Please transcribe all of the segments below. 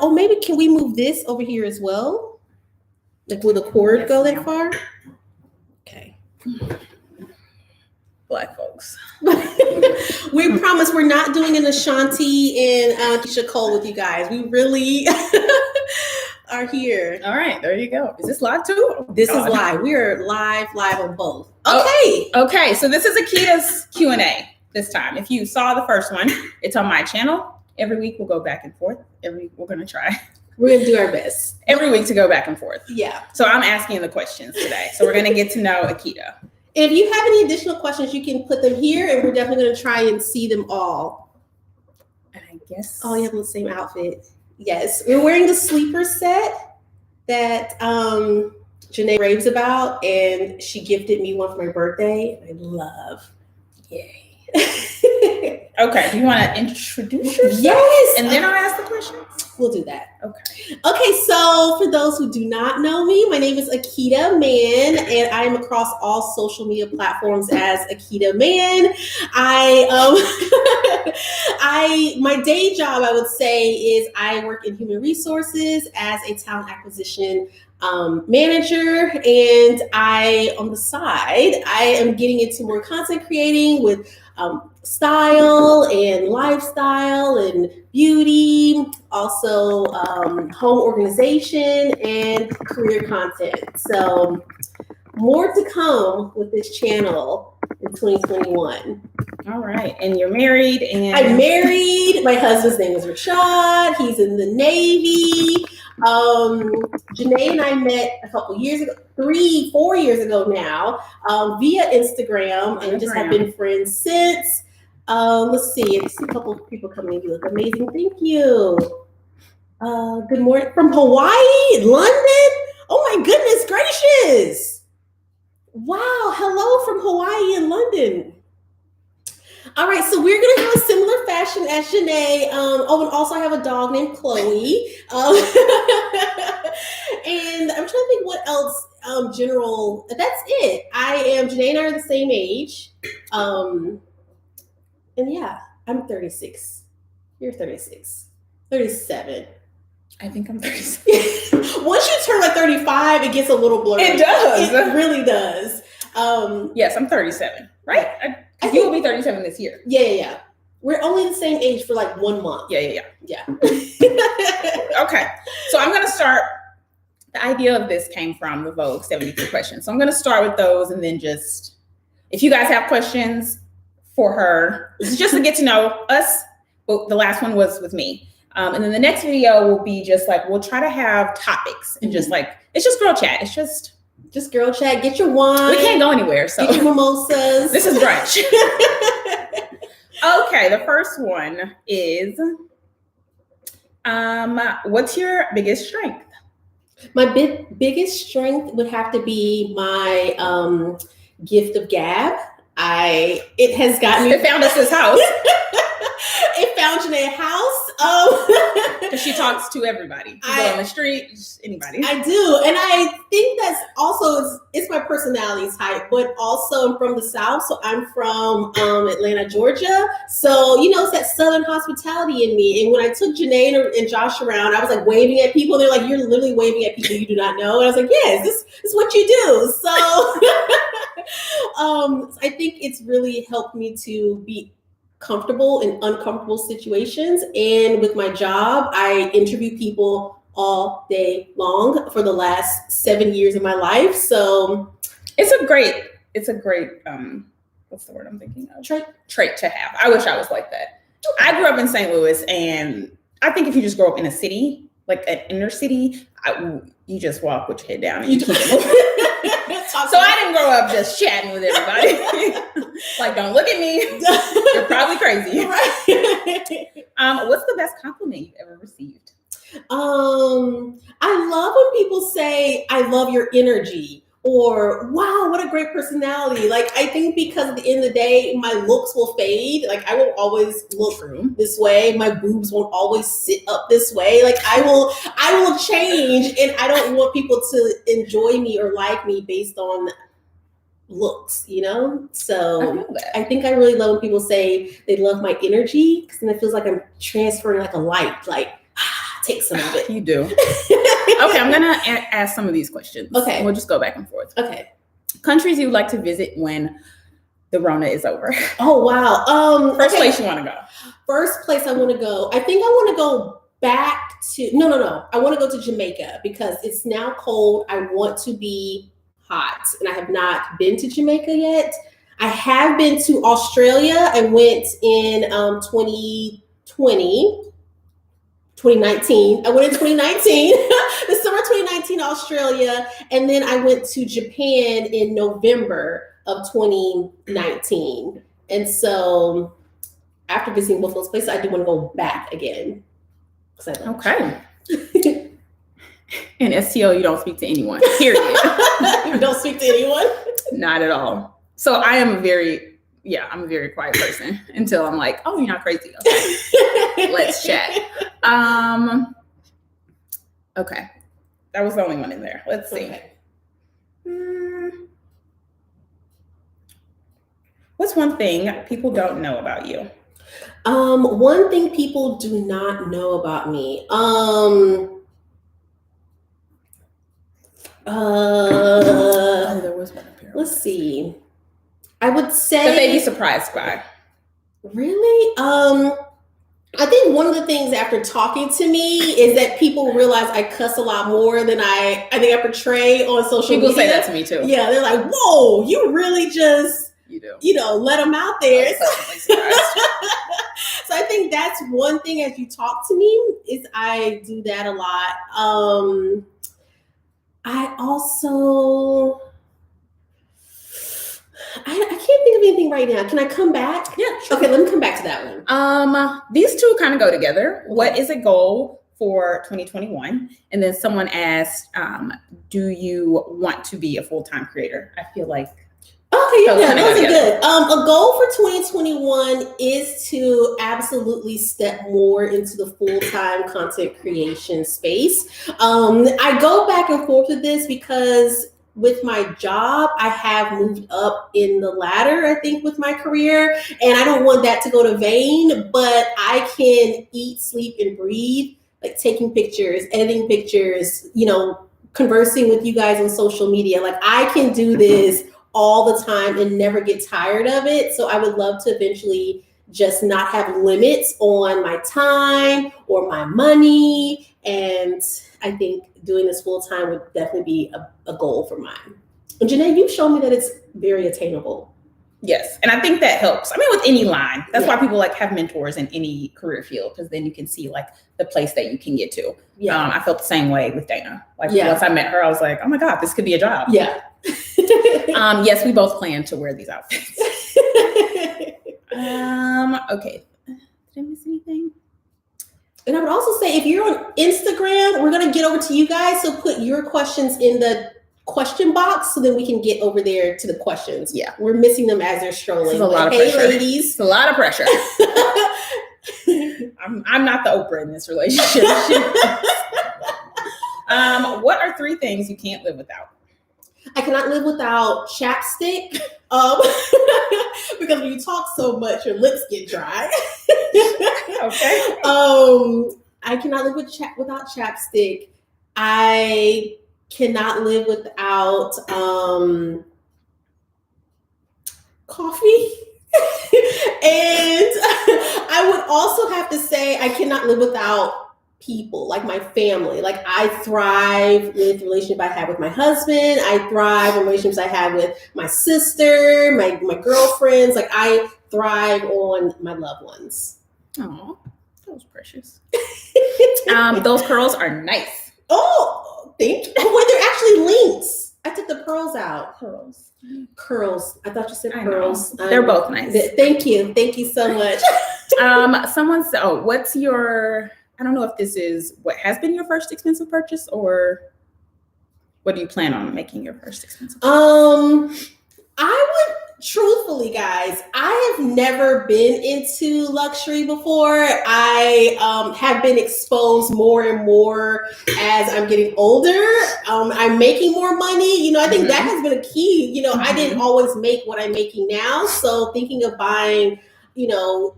oh, maybe can we move this over here as well? Like, will the cord go that far? Okay. Black folks. We promise we're not doing an Ashanti and Keisha Cole with you guys. We really are here. All right, there you go. Is this live too? Oh, this is live. We are live on both. Okay. Okay, so this is Akida's Q&A this time. If you saw the first one, it's on my channel. Every week we'll go back and forth. We're going to try. We're going to do our best. Every week to go back and forth. Yeah. So I'm asking the questions today. So we're going to get to know Akida. If you have any additional questions, you can put them here, and we're definitely going to try and see them all. And I guess... Oh, you have the same outfit. Yes. We're wearing the sleeper set that Jenee raves about, and she gifted me one for my birthday. I love. Yay. Okay. Do you want to introduce yourself? Yes. And then I'll ask the questions? We'll do that. Okay. So for those who do not know me, my name is Akida Man, and I am across all social media platforms as Akida Man. My day job, I would say, is I work in human resources as a talent acquisition manager, and on the side, I am getting into more content creating with style and lifestyle and beauty, also home organization and career content. So more to come with this channel in 2021. All right. And you're married? And I'm married. My husband's name is Rashad. He's in the Navy. Jenee and I met a couple years ago, 3-4 years ago now, via Instagram, and just have been friends since. Let's see. I see a couple of people coming in. You look amazing. Thank you. Good morning from Hawaii, London. Oh my goodness gracious. Wow. Hello from Hawaii and London. All right, so we're gonna have a similar fashion as Jenee. And also I have a dog named Chloe. And I'm trying to think what else. General. That's it. Jenee and I are the same age. And yeah, I'm 36. You're 36. 37. I think I'm 36. Once you turn like 35, it gets a little blurry. It does. It really does. Yes, I'm 37. Right. You will be 37 this year. Yeah. We're only the same age for like 1 month. Yeah. Yeah. Okay. So I'm going to start. The idea of this came from the Vogue 72 questions. So I'm going to start with those, and then just, if you guys have questions for her, this is just to get to know us. Well, the last one was with me. And then the next video will be just like, we'll try to have topics and just like, it's just girl chat. It's just girl chat. Get your wine. We can't go anywhere. So get your mimosas. This is brunch. Okay, the first one is, what's your biggest strength? My biggest strength would have to be my gift of gab. It has gotten me. It found us this house. It found Jenee a house. Because she talks to everybody. You go on the street, just anybody. I do. And I think that's also, it's my personality type, but also I'm from the South. So I'm from Atlanta, Georgia. So, it's that Southern hospitality in me. And when I took Jenee and Josh around, I was like waving at people. They're like, you're literally waving at people you do not know. And I was like, yes, this is what you do. So I think it's really helped me to be comfortable in uncomfortable situations. And with my job, I interview people all day long for the last 7 years of my life. So it's a great what's the word I'm thinking of? Trait to have. I wish I was like that. I grew up in St. Louis, and I think if you just grow up in a city, like an inner city, you just walk with your head down and you keep it moving. So I didn't grow up just chatting with everybody. Like, don't look at me. You're probably crazy. Right. What's the best compliment you've ever received? I love when people say, I love your energy, or wow, what a great personality. Like, I think because at the end of the day, my looks will fade. Like, I won't always look this way. My boobs won't always sit up this way. Like, I will change, and I don't want people to enjoy me or like me based on looks, So I think I really love when people say they love my energy, because then it feels like I'm transferring like a light, like take some of it. You do. Okay, I'm gonna ask some of these questions. Okay, we'll just go back and forth. Okay. Countries you would like to visit when the Rona is over? Oh wow. First place you want to go? First place I want to go. I think I want to go back to no. I want to go to Jamaica because it's now cold. I want to be hot, and I have not been to Jamaica yet. I have been to Australia. I went in 2019. I went in 2019, the summer 2019 Australia, and then I went to Japan in November of 2019. And so after visiting both those places, I do want to go back again. Okay. In STO, you don't speak to anyone, period. You don't speak to anyone? Not at all. So I am I'm a very quiet person until I'm like, oh, you're not crazy. Okay. Let's chat. Okay. That was the only one in there. Let's see. Okay. What's one thing people don't know about you? One thing people do not know about me. There was one up here. Let's see. I would say that they'd be surprised by. Really? I think one of the things after talking to me is that people realize I cuss a lot more than I think I portray on social media. People say that to me too. Yeah, they're like, "Whoa, you really just let them out there." So I think that's one thing as you talk to me is I do that a lot. I also. I can't think of anything right now. Can I come back? Yeah. Sure. Okay, let me come back to that one. These two kind of go together. What is a goal for 2021? And then someone asked, do you want to be a full-time creator? I feel like those are good. A goal for 2021 is to absolutely step more into the full-time content creation space. I go back and forth with this because with my job, I have moved up in the ladder, I think, with my career, and I don't want that to go to vain, but I can eat, sleep, and breathe, like taking pictures, editing pictures, conversing with you guys on social media. Like I can do this all the time and never get tired of it. So I would love to eventually just not have limits on my time or my money. And I think doing this full time would definitely be a goal for mine. And Jenee, you've shown me that it's very attainable. Yes. And I think that helps. I mean, with any line, that's why people have mentors in any career field, because then you can see the place that you can get to. Yeah. I felt the same way with Dana. Once I met her, I was like, oh my God, this could be a job. Yeah. Yes, we both plan to wear these outfits. Okay. Did I miss anything? And I would also say, if you're on Instagram, we're going to get over to you guys. So put your questions in the question box so then we can get over there to the questions. Yeah. We're missing them as they're strolling. It's a lot of pressure. Ladies. It's a lot of pressure. I'm not the Oprah in this relationship. What are 3 things you can't live without? I cannot live without chapstick. Because when you talk so much, your lips get dry. Okay. I cannot live without chapstick. I cannot live without coffee. And I would also have to say I cannot live without people, like my family. Like I thrive with relationship I have with my husband. I thrive in relationships I have with my sister, my girlfriends. Like I thrive on my loved ones. Oh, that was precious. Those curls are nice. Oh, thank you. Oh, wait, they're actually links. I took the pearls out. Curls. I thought you said pearls. They're both nice. Thank you. Thank you so much. Someone said, what's your, I don't know if this is what has been your first expensive purchase, or what do you plan on making your first expensive purchase? I would, truthfully, guys, I have never been into luxury before. I have been exposed more and more as I'm getting older. I'm making more money. I think that has been a key. I didn't always make what I'm making now. So thinking of buying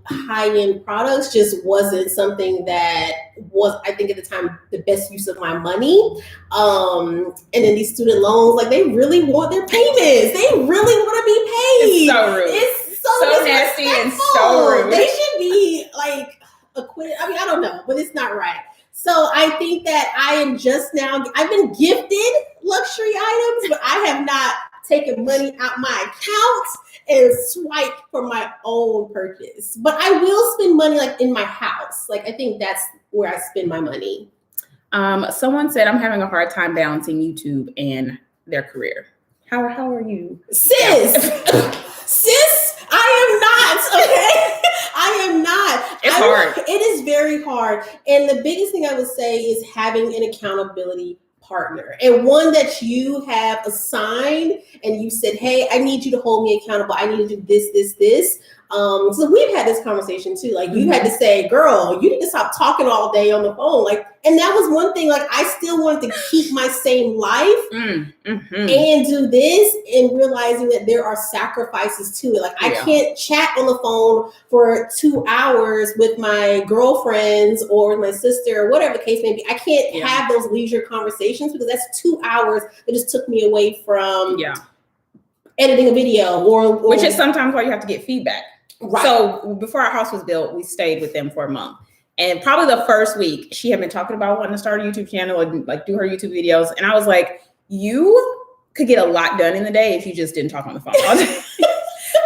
high-end products just wasn't something that was, I think at the time, the best use of my money. And then these student loans, like they really want their payments. They really want to be paid. It's so rude. It's so nasty and so rude. They should be like acquitted. I mean, I don't know, but it's not right. So I think that I am just now, I've been gifted luxury items, but I have not taken money out my account and swipe for my own purchase. But I will spend money like in my house. Like I think that's where I spend my money. Someone said I'm having a hard time balancing YouTube and their career. How are you? Sis, I am not, okay? I am not. It's hard. It is very hard. And the biggest thing I would say is having an accountability partner, and one that you have assigned and you said, hey, I need you to hold me accountable. I need to do this. So we've had this conversation too. Like you had to say, girl, you need to stop talking all day on the phone. Like, and that was one thing, like I still wanted to keep my same life and do this, and realizing that there are sacrifices to it. Like I can't chat on the phone for 2 hours with my girlfriends or with my sister or whatever the case may be. I can't have those leisure conversations because that's 2 hours that just took me away from editing a video or which is sometimes why you have to get feedback. Right. So before our house was built, we stayed with them for a month. And probably the first week, she had been talking about wanting to start a YouTube channel and like do her YouTube videos. And I was like, you could get a lot done in the day if you just didn't talk on the phone all day.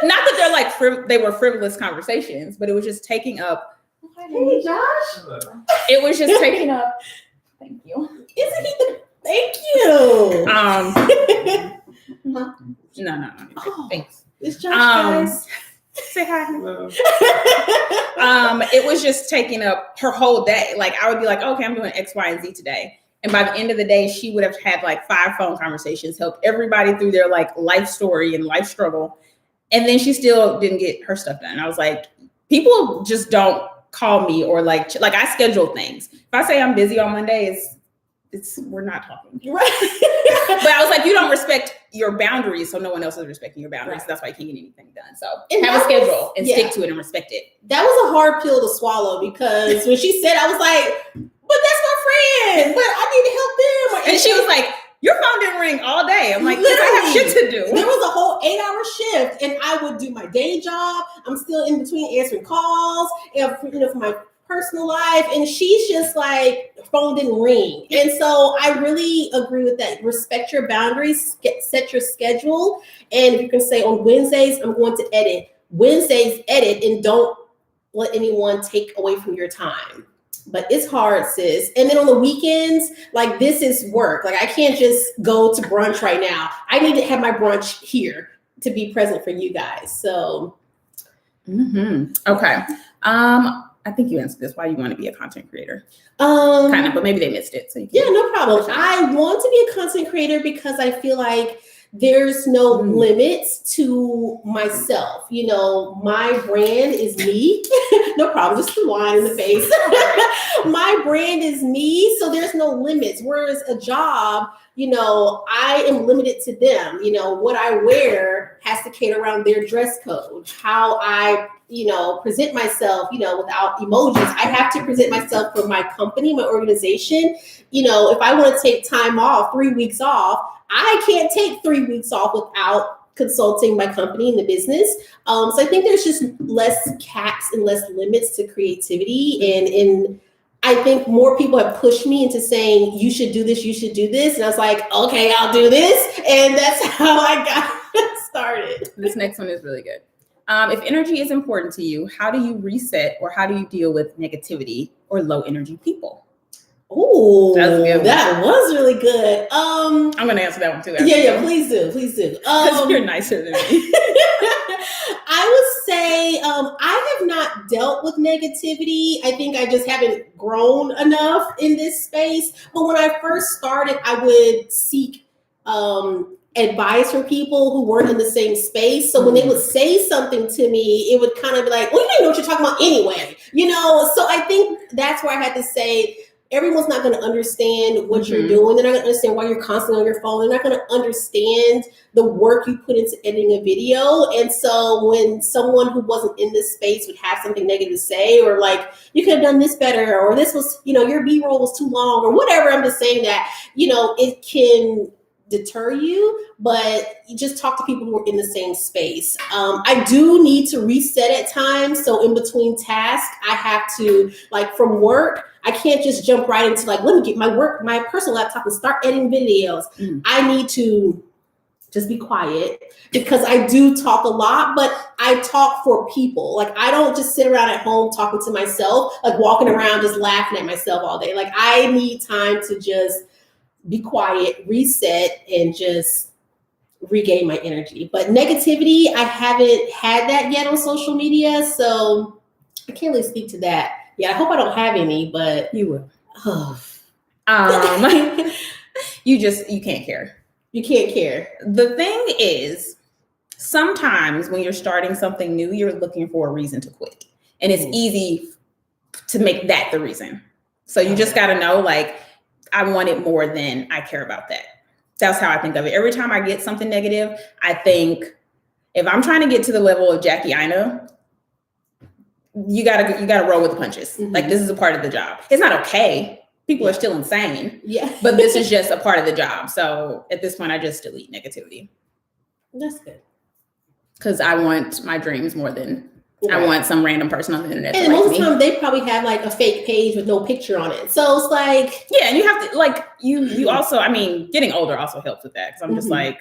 Not that they're like, they were frivolous conversations, but it was just taking up. Hey, Josh. It was just taking up. Thank you. Isn't he the, thank you. No. Oh, thanks. It's Josh, guys. Say hi. It was just taking up her whole day. Like I would be like, okay, I'm doing X, Y, and Z today. And by the end of the day, she would have had like 5 phone conversations, helped everybody through their like life story and life struggle. And then she still didn't get her stuff done. I was like, people just don't call me or like I schedule things. If I say I'm busy on Mondays, we're not talking. Right. But I was like, you don't respect your boundaries, so no one else is respecting your boundaries. Right. So that's why you can't get anything done. So and have a schedule and stick to it and respect it. That was a hard pill to swallow because when she said, I was like, but that's my friend, but I need to help them. And she was like, your phone didn't ring all day. I'm like, I have shit to do. There was a whole 8-hour shift, and I would do my day job. I'm still in between answering calls, and for my personal life, and she's just like, phone didn't ring. And so I really agree with that. Respect your boundaries, set your schedule, and if you can say on Wednesdays I'm going to edit, Wednesdays edit, and don't let anyone take away from your time. But it's hard, sis. And then on the weekends, like this is work. Like I can't just go to brunch right now. I need to have my brunch here to be present for you guys. So okay. I think you answered this. Why you want to be a content creator? Kind of, but maybe they missed it. So no problem. I want to be a content creator because I feel like there's no limits to myself. You know, my brand is me. No problem. Just the wine in the face. My brand is me. So there's no limits. Whereas a job, you know, I am limited to them. You know, what I wear has to cater around their dress code. How I, present myself, without emojis. I have to present myself for my company, my organization. If I want to take time off, 3 weeks off, I can't take 3 weeks off without consulting my company in the business. So I think there's just less caps and less limits to creativity. And I think more people have pushed me into saying, you should do this, you should do this. And I was like, okay, I'll do this. And that's how I got started. This next one is really good. If energy is important to you, how do you reset or how do you deal with negativity or low energy people? Oh, that was really good. I'm going to answer that one too. Yeah, please do. Because you're nicer than me. I would say I have not dealt with negativity. I think I just haven't grown enough in this space. But when I first started, I would seek advice from people who weren't in the same space. So when they would say something to me, it would kind of be like, well, you don't know what you're talking about anyway. So I think that's where I had to say, everyone's not going to understand what you're doing. They're not going to understand why you're constantly on your phone. They're not going to understand the work you put into editing a video. And so when someone who wasn't in this space would have something negative to say, or like, you could have done this better, or this was, your B-roll was too long, or whatever, I'm just saying that, it can deter you, but you just talk to people who are in the same space. I do need to reset at times. So in between tasks, I have to, like, from work, I can't just jump right into like, let me get my personal laptop and start editing videos. I need to just be quiet, because I do talk a lot, but I talk for people. Like, I don't just sit around at home talking to myself, like walking around just laughing at myself all day. Like, I need time to just be quiet, reset, and just regain my energy. But negativity, I haven't had that yet on social media, so I can't really speak to that. Yeah, I hope I don't have any, but you will. Oh. You can't care. You can't care. The thing is, sometimes when you're starting something new, you're looking for a reason to quit, and it's easy to make that the reason. So you just got to know, like, I want it more than I care about that. That's how I think of it. Every time I get something negative, I think, if I'm trying to get to the level of Jackie Ina, you gotta roll with the punches. Like, this is a part of the job. It's not okay. People are still insane. Yeah. But this is just a part of the job. So at this point, I just delete negativity. That's good. Because I want my dreams more than I want some random person on the internet. And most of the time, they probably have like a fake page with no picture on it. So it's like, yeah, and you have to, like, you also, I mean, getting older also helps with that, because I'm just like,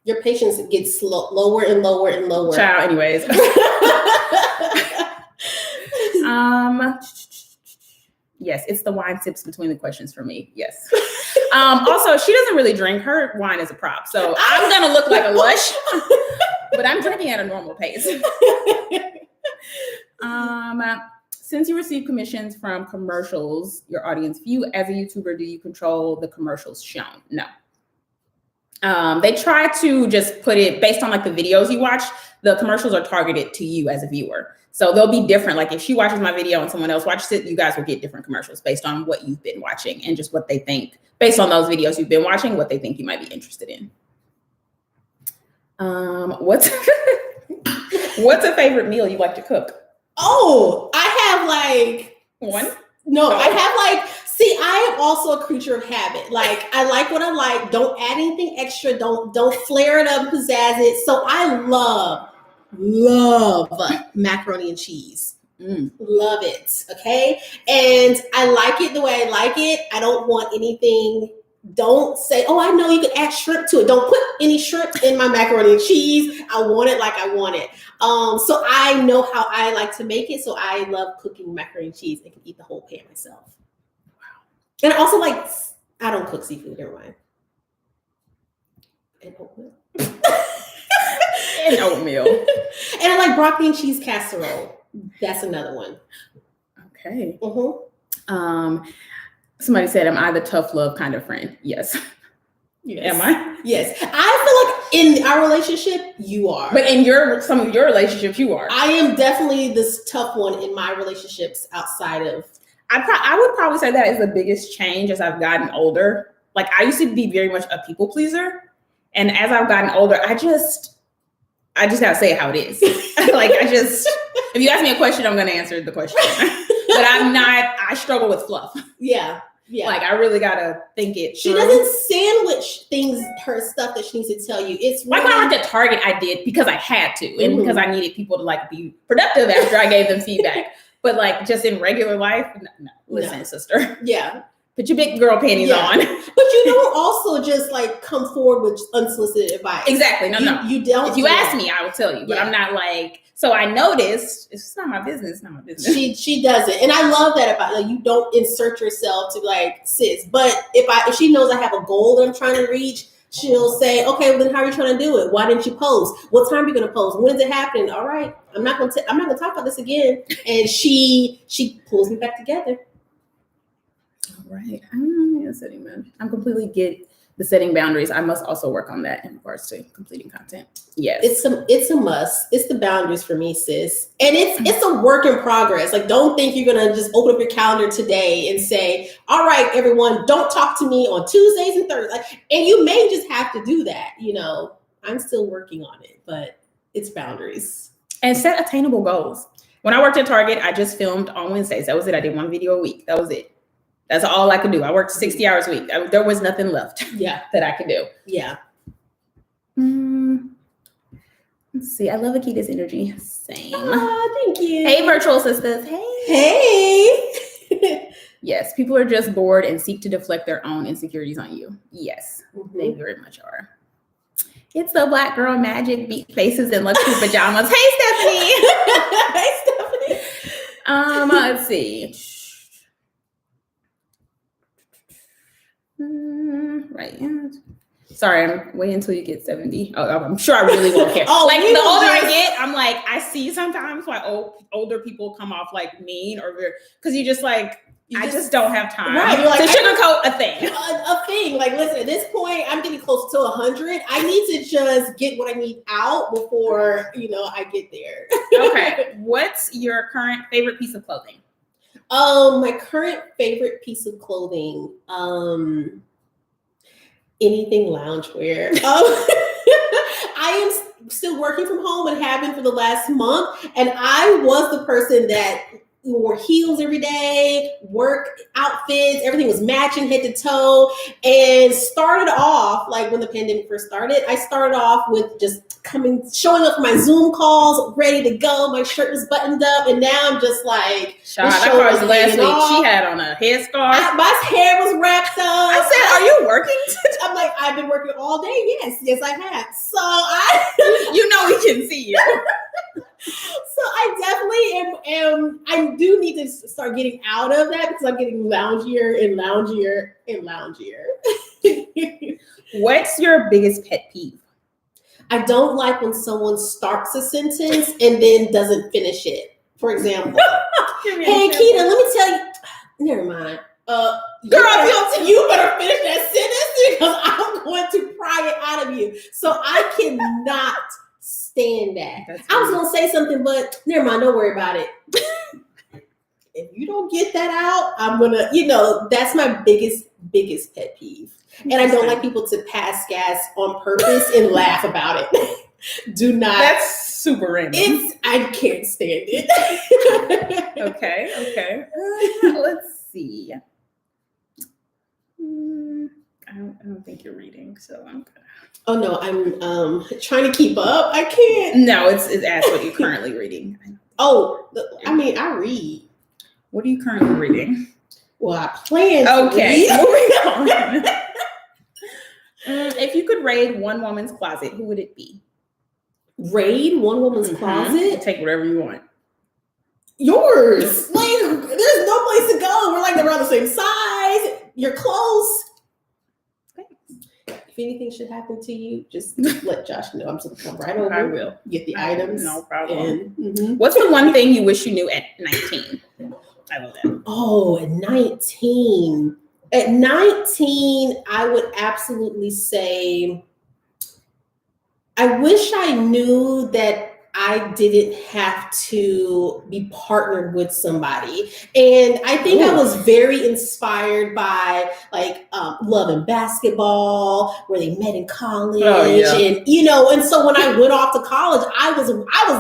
your patience gets lower and lower and lower. Child, anyways. Yes, it's the wine sips between the questions for me. Yes. Also, she doesn't really drink. Her wine is a prop, so I'm gonna look like a lush, but I'm drinking at a normal pace. Since you receive commissions from commercials your audience view, as a YouTuber, do you control the commercials shown? No. They try to just put it based on like the videos you watch. The commercials are targeted to you as a viewer. So they'll be different. Like, if she watches my video and someone else watches it, you guys will get different commercials based on what you've been watching and just what they think, based on those videos you've been watching, what they think you might be interested in. What's a favorite meal you like to cook? Oh, I have like one. No, I have like, see, I am also a creature of habit. Like, I like what I like. Don't add anything extra. Don't flare it up, pizzazz it. So I love macaroni and cheese. Love it. Okay. And I like it the way I like it. I don't want anything. Don't say, oh, I know you can add shrimp to it. Don't put any shrimp in my macaroni and cheese. I want it like I want it. So I know how I like to make it. So I love cooking macaroni and cheese. I can eat the whole pan myself. Wow. And I also like, I don't cook seafood, never mind. And oatmeal. And oatmeal. And I like broccoli and cheese casserole. That's another one. Okay. Somebody said, am I the tough love kind of friend? Yes. Am I? Yes. I feel like in our relationship, you are. But in some of your relationships, you are. I am definitely this tough one in my relationships outside of. I would probably say that is the biggest change as I've gotten older. Like, I used to be very much a people pleaser. And as I've gotten older, I just gotta say it how it is. Like, if you ask me a question, I'm gonna answer the question. But I struggle with fluff. Yeah. Yeah. Like, I really gotta think it She through. doesn't sandwich her stuff that she needs to tell you. It's really, like when I worked at Target, I did because I had to, and because I needed people to like be productive after I gave them feedback. But like, just in regular life, no. Listen, sister. Yeah. Put your big girl panties on. But you don't also just like come forward with unsolicited advice. Exactly. No. You don't. If you ask me, I will tell you. But I'm not like. So I noticed it's not my business. It's not my business. She doesn't, and I love that about, like, you don't insert yourself to like sis. But if she knows I have a goal that I'm trying to reach, she'll say, okay, well then how are you trying to do it? Why didn't you post? What time are you going to post? When is it happening? All right, I'm not going to talk about this again. And she pulls me back together. All right. Yes, man. I'm completely the setting boundaries. I must also work on that in regards to completing content. Yes. It's a must. It's the boundaries for me, sis. And it's a work in progress. Like, don't think you're gonna just open up your calendar today and say, all right, everyone, don't talk to me on Tuesdays and Thursdays. And you may just have to do that. I'm still working on it, but it's boundaries. And set attainable goals. When I worked at Target, I just filmed on Wednesdays. That was it. I did one video a week. That was it. That's all I could do. I worked 60 hours a week. There was nothing left that I could do. Yeah. Let's see. I love Akida's energy. Same. Thank you. Hey, virtual sisters. Hey. Yes, people are just bored and seek to deflect their own insecurities on you. Yes, they very much are. It's the Black Girl Magic, beat faces in luxury pajamas. Hey, Stephanie. Hey, Stephanie. Let's see. Right. Sorry, I'm waiting until you get 70. Oh, I'm sure I really won't care. The older I get, I'm like, I see sometimes why older people come off like mean or because you just like, I just don't have time to sugarcoat a thing. A thing. Like, listen, at this point, I'm getting close to 100. I need to just get what I need out before, I get there. Okay. What's your current favorite piece of clothing? My current favorite piece of clothing, anything loungewear. I am still working from home and have been for the last month. And I was the person that wore heels every day, work outfits, everything was matching head to toe, and started off, like when the pandemic first started, I started off with just showing up for my Zoom calls, ready to go. My shirt was buttoned up, and now I'm just like, last week she had on a headscarf. My hair was wrapped up. I said, are you working? I'm like, I've been working all day. Yes, I have. So we can see you. So I definitely am. I do need to start getting out of that because I'm getting loungier and loungier and loungier. What's your biggest pet peeve? I don't like when someone starts a sentence and then doesn't finish it. For example, hey, Akida, let me tell you. Never mind. Girl, you better finish that sentence because I'm going to pry it out of you. So I cannot stand that. I was going to say something, but never mind. Don't worry about it. If you don't get that out, I'm going to, that's my biggest pet peeve. And I don't like people to pass gas on purpose and laugh about it. Do not. That's super random. I can't stand it. Okay. Let's see. I don't think you're reading, so I'm gonna. Oh no, I'm trying to keep up. I can't. No, it's ask what you're currently reading. Oh, I read. What are you currently reading? Well, I plan to read. Moving on. If you could raid one woman's closet, who would it be? Raid one woman's closet? Take whatever you want. Yours. Like, there's no place to go. We're like around the same size. You're close. If anything should happen to you, just let Josh know. I'm just gonna come right over. I will. Get the items. No problem. What's the one thing you wish you knew at 19? I love that. Oh, at 19. At 19, I would absolutely say, I wish I knew that I didn't have to be partnered with somebody. And I think I was very inspired by Love and Basketball, where they met in college. And, and so when I went off to college, I was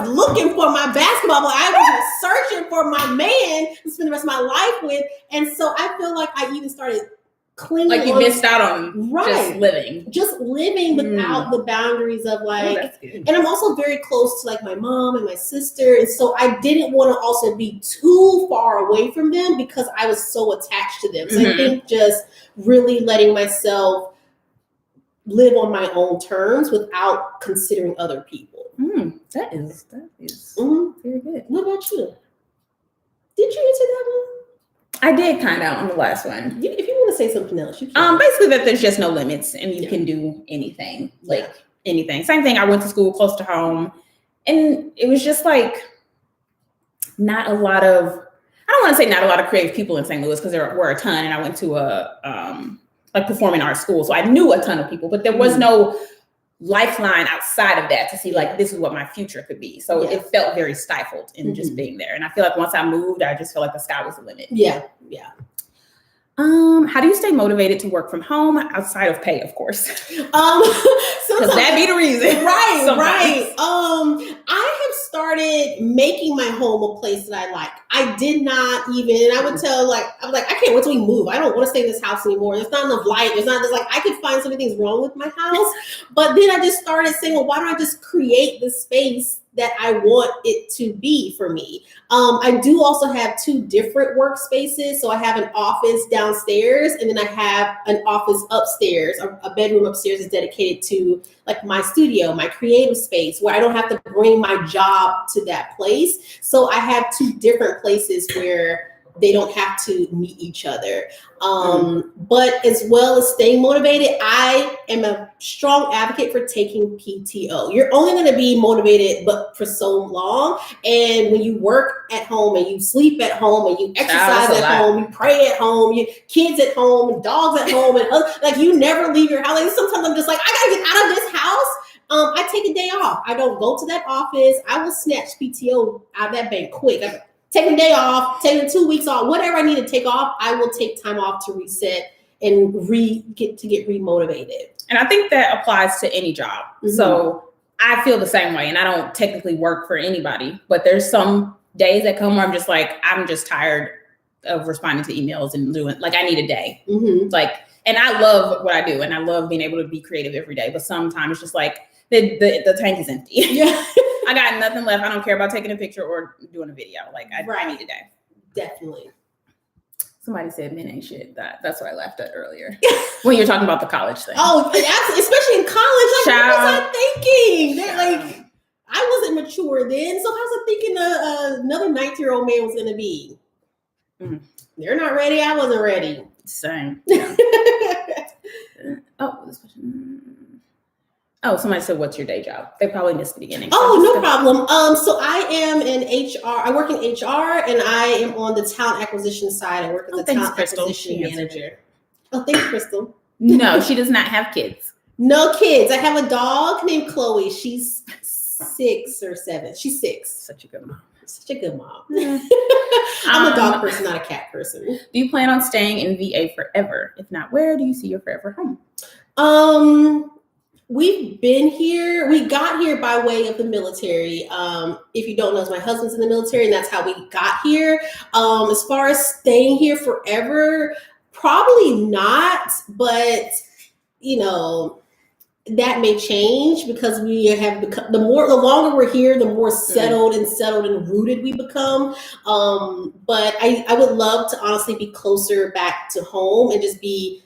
looking for my basketball. I was searching for my man to spend the rest of my life with. And so I feel like I even started clinging. Like you missed out on just living without the boundaries of and I'm also very close to my mom and my sister, and so I didn't want to also be too far away from them because I was so attached to them. So I think just really letting myself live on my own terms without considering other people. That is very good. What about you? Did you answer that one? I did kind of on the last one. If you want to say something else, you can. Basically that there's just no limits and you can do anything, anything. Same thing. I went to school close to home, and it was just not a lot of. I don't want to say not a lot of creative people in St. Louis because there were a ton, and I went to a like performing arts school. So I knew a ton of people, but there was no lifeline outside of that to see like, this is what my future could be. So it felt very stifled in just being there. And I feel like once I moved, I just felt like the sky was the limit. Yeah. How do you stay motivated to work from home outside of pay, of course? Because that be the reason. Right. I have started making my home a place that I like. I did not even, and I would tell I can't wait till we move. I don't want to stay in this house anymore. There's not enough light. There's I could find so many things wrong with my house. But then I just started saying, well, why don't I just create the space that I want it to be for me? I do also have 2 different workspaces. So I have an office downstairs, and then I have an office upstairs. A bedroom upstairs is dedicated to like my studio, my creative space, where I don't have to bring my job to that place. So I have 2 different places where they don't have to meet each other. But as well as staying motivated, I am a strong advocate for taking PTO. You're only going to be motivated but for so long. And when you work at home and you sleep at home and you exercise at home, you pray at home, you kids at home, dogs at home, and like you never leave your house. Like, sometimes I'm just like, I got to get out of this house. I take a day off. I don't go to that office. I will snatch PTO out of that bank quick. Take a day off, take 2 weeks off, whatever I need to take off, I will take time off to reset and get remotivated. And I think that applies to any job. So I feel the same way, and I don't technically work for anybody, but there's some days that come where I'm just tired of responding to emails and doing, like, I need a day. And I love what I do, and I love being able to be creative every day, but sometimes it's just like the tank is empty. Yeah. I got nothing left. I don't care about taking a picture or doing a video. Like, I need a day. Definitely. Somebody said men ain't shit. That's what I laughed at earlier. When you're talking about the college thing. Oh, especially in college. Like, what was I thinking? Like, I wasn't mature then. So how was I thinking another 19-year-old man was going to be? They're not ready. I wasn't ready. Same. Yeah. This question. Oh, somebody said, what's your day job? They probably missed the beginning. So no problem. So I am in HR. I work in HR, and I am on the talent acquisition side. I work as a talent acquisition manager. Oh, thanks, Crystal. No, she does not have kids. No kids. I have a dog named Chloe. She's 6 or 7. She's 6. Such a good mom. I'm a dog person, not a cat person. Do you plan on staying in VA forever? If not, where do you see your forever home? We've been here. We got here by way of the military. If you don't know, my husband's in the military, and that's how we got here. As far as staying here forever, probably not. But, that may change because we have become, the longer we're here, the more settled and rooted we become. But I would love to honestly be closer back to home and just be,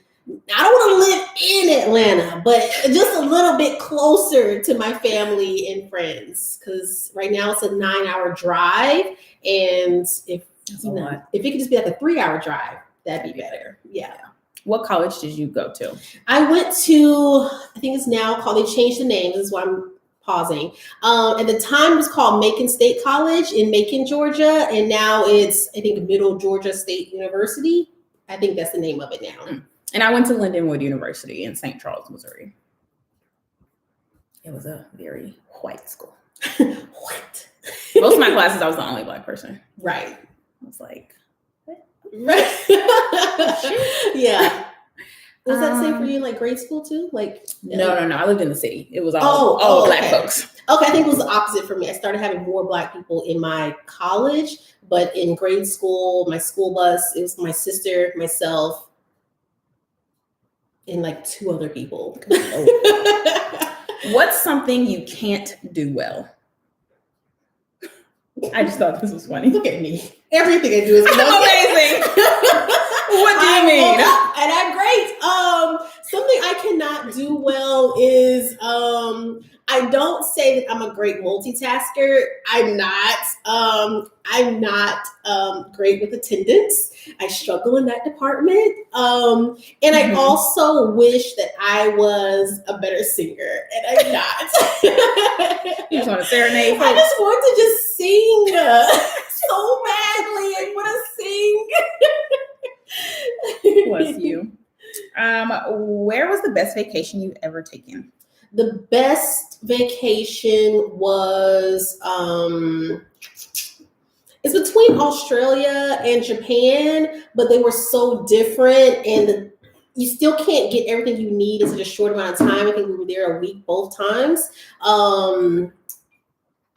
I don't want to live in Atlanta, but just a little bit closer to my family and friends. Because right now it's a 9-hour drive. And if it could just be like a 3-hour drive, that'd be better. Yeah. What college did you go to? I went to, I think it's now called, they changed the name. This is why I'm pausing. At the time it was called Macon State College in Macon, Georgia. And now it's, I think, Middle Georgia State University. I think that's the name of it now. And I went to Lindenwood University in St. Charles, Missouri. It was a very white school. White. Most of my classes, I was the only Black person. Right. I was like, right. Yeah. Was that the same for you in like grade school too? Like no. I lived in the city. It was all Black folks. Okay, I think it was the opposite for me. I started having more Black people in my college, but in grade school, my school bus, it was my sister, myself, and like 2 other people. What's something you can't do well? I just thought this was funny. Look at me. Everything I do is amazing. What do you mean? And I'm great. Something I cannot do well is I don't say that I'm a great multitasker. I'm not great with attendance. I struggle in that department. And I also wish that I was a better singer, and I'm not. You just want to serenade? I just want to just sing so badly. I want to sing. Bless you. Where was the best vacation you've ever taken? The best vacation was it's between Australia and Japan, but they were so different, and you still can't get everything you need in such a short amount of time. I think we were there a week both times.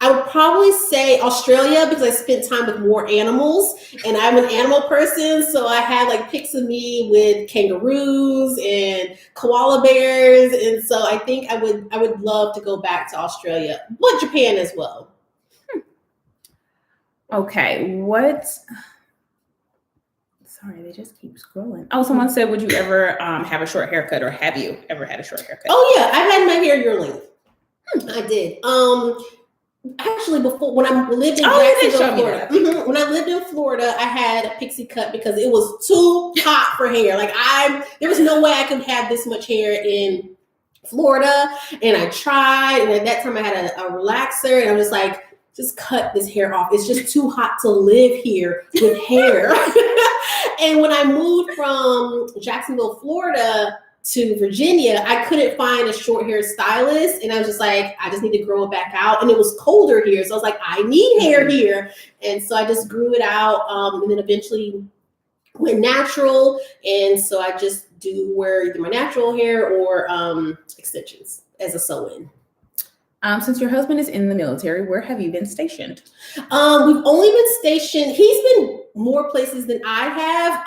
I would probably say Australia because I spent time with more animals, and I'm an animal person, so I had like pics of me with kangaroos and koala bears, and so I think I would love to go back to Australia, but Japan as well. Okay, sorry, they just keep scrolling. Oh, someone said, would you ever have a short haircut, or have you ever had a short haircut? Oh yeah, I've had my hair your length. I did. Actually, before when I lived in Jacksonville, Florida, when I lived in Florida, I had a pixie cut because it was too hot for hair. Like there was no way I could have this much hair in Florida, and I tried. And at that time, I had a relaxer, and I was just like, just cut this hair off. It's just too hot to live here with hair. And when I moved from Jacksonville, Florida to Virginia, I couldn't find a short hair stylist. And I was just like, I just need to grow it back out. And it was colder here. So I was like, I need hair here. And so I just grew it out. And then eventually went natural. And so I just do wear either my natural hair or extensions as a sew-in. Since your husband is in the military, where have you been stationed? We've only been stationed. He's been more places than I have.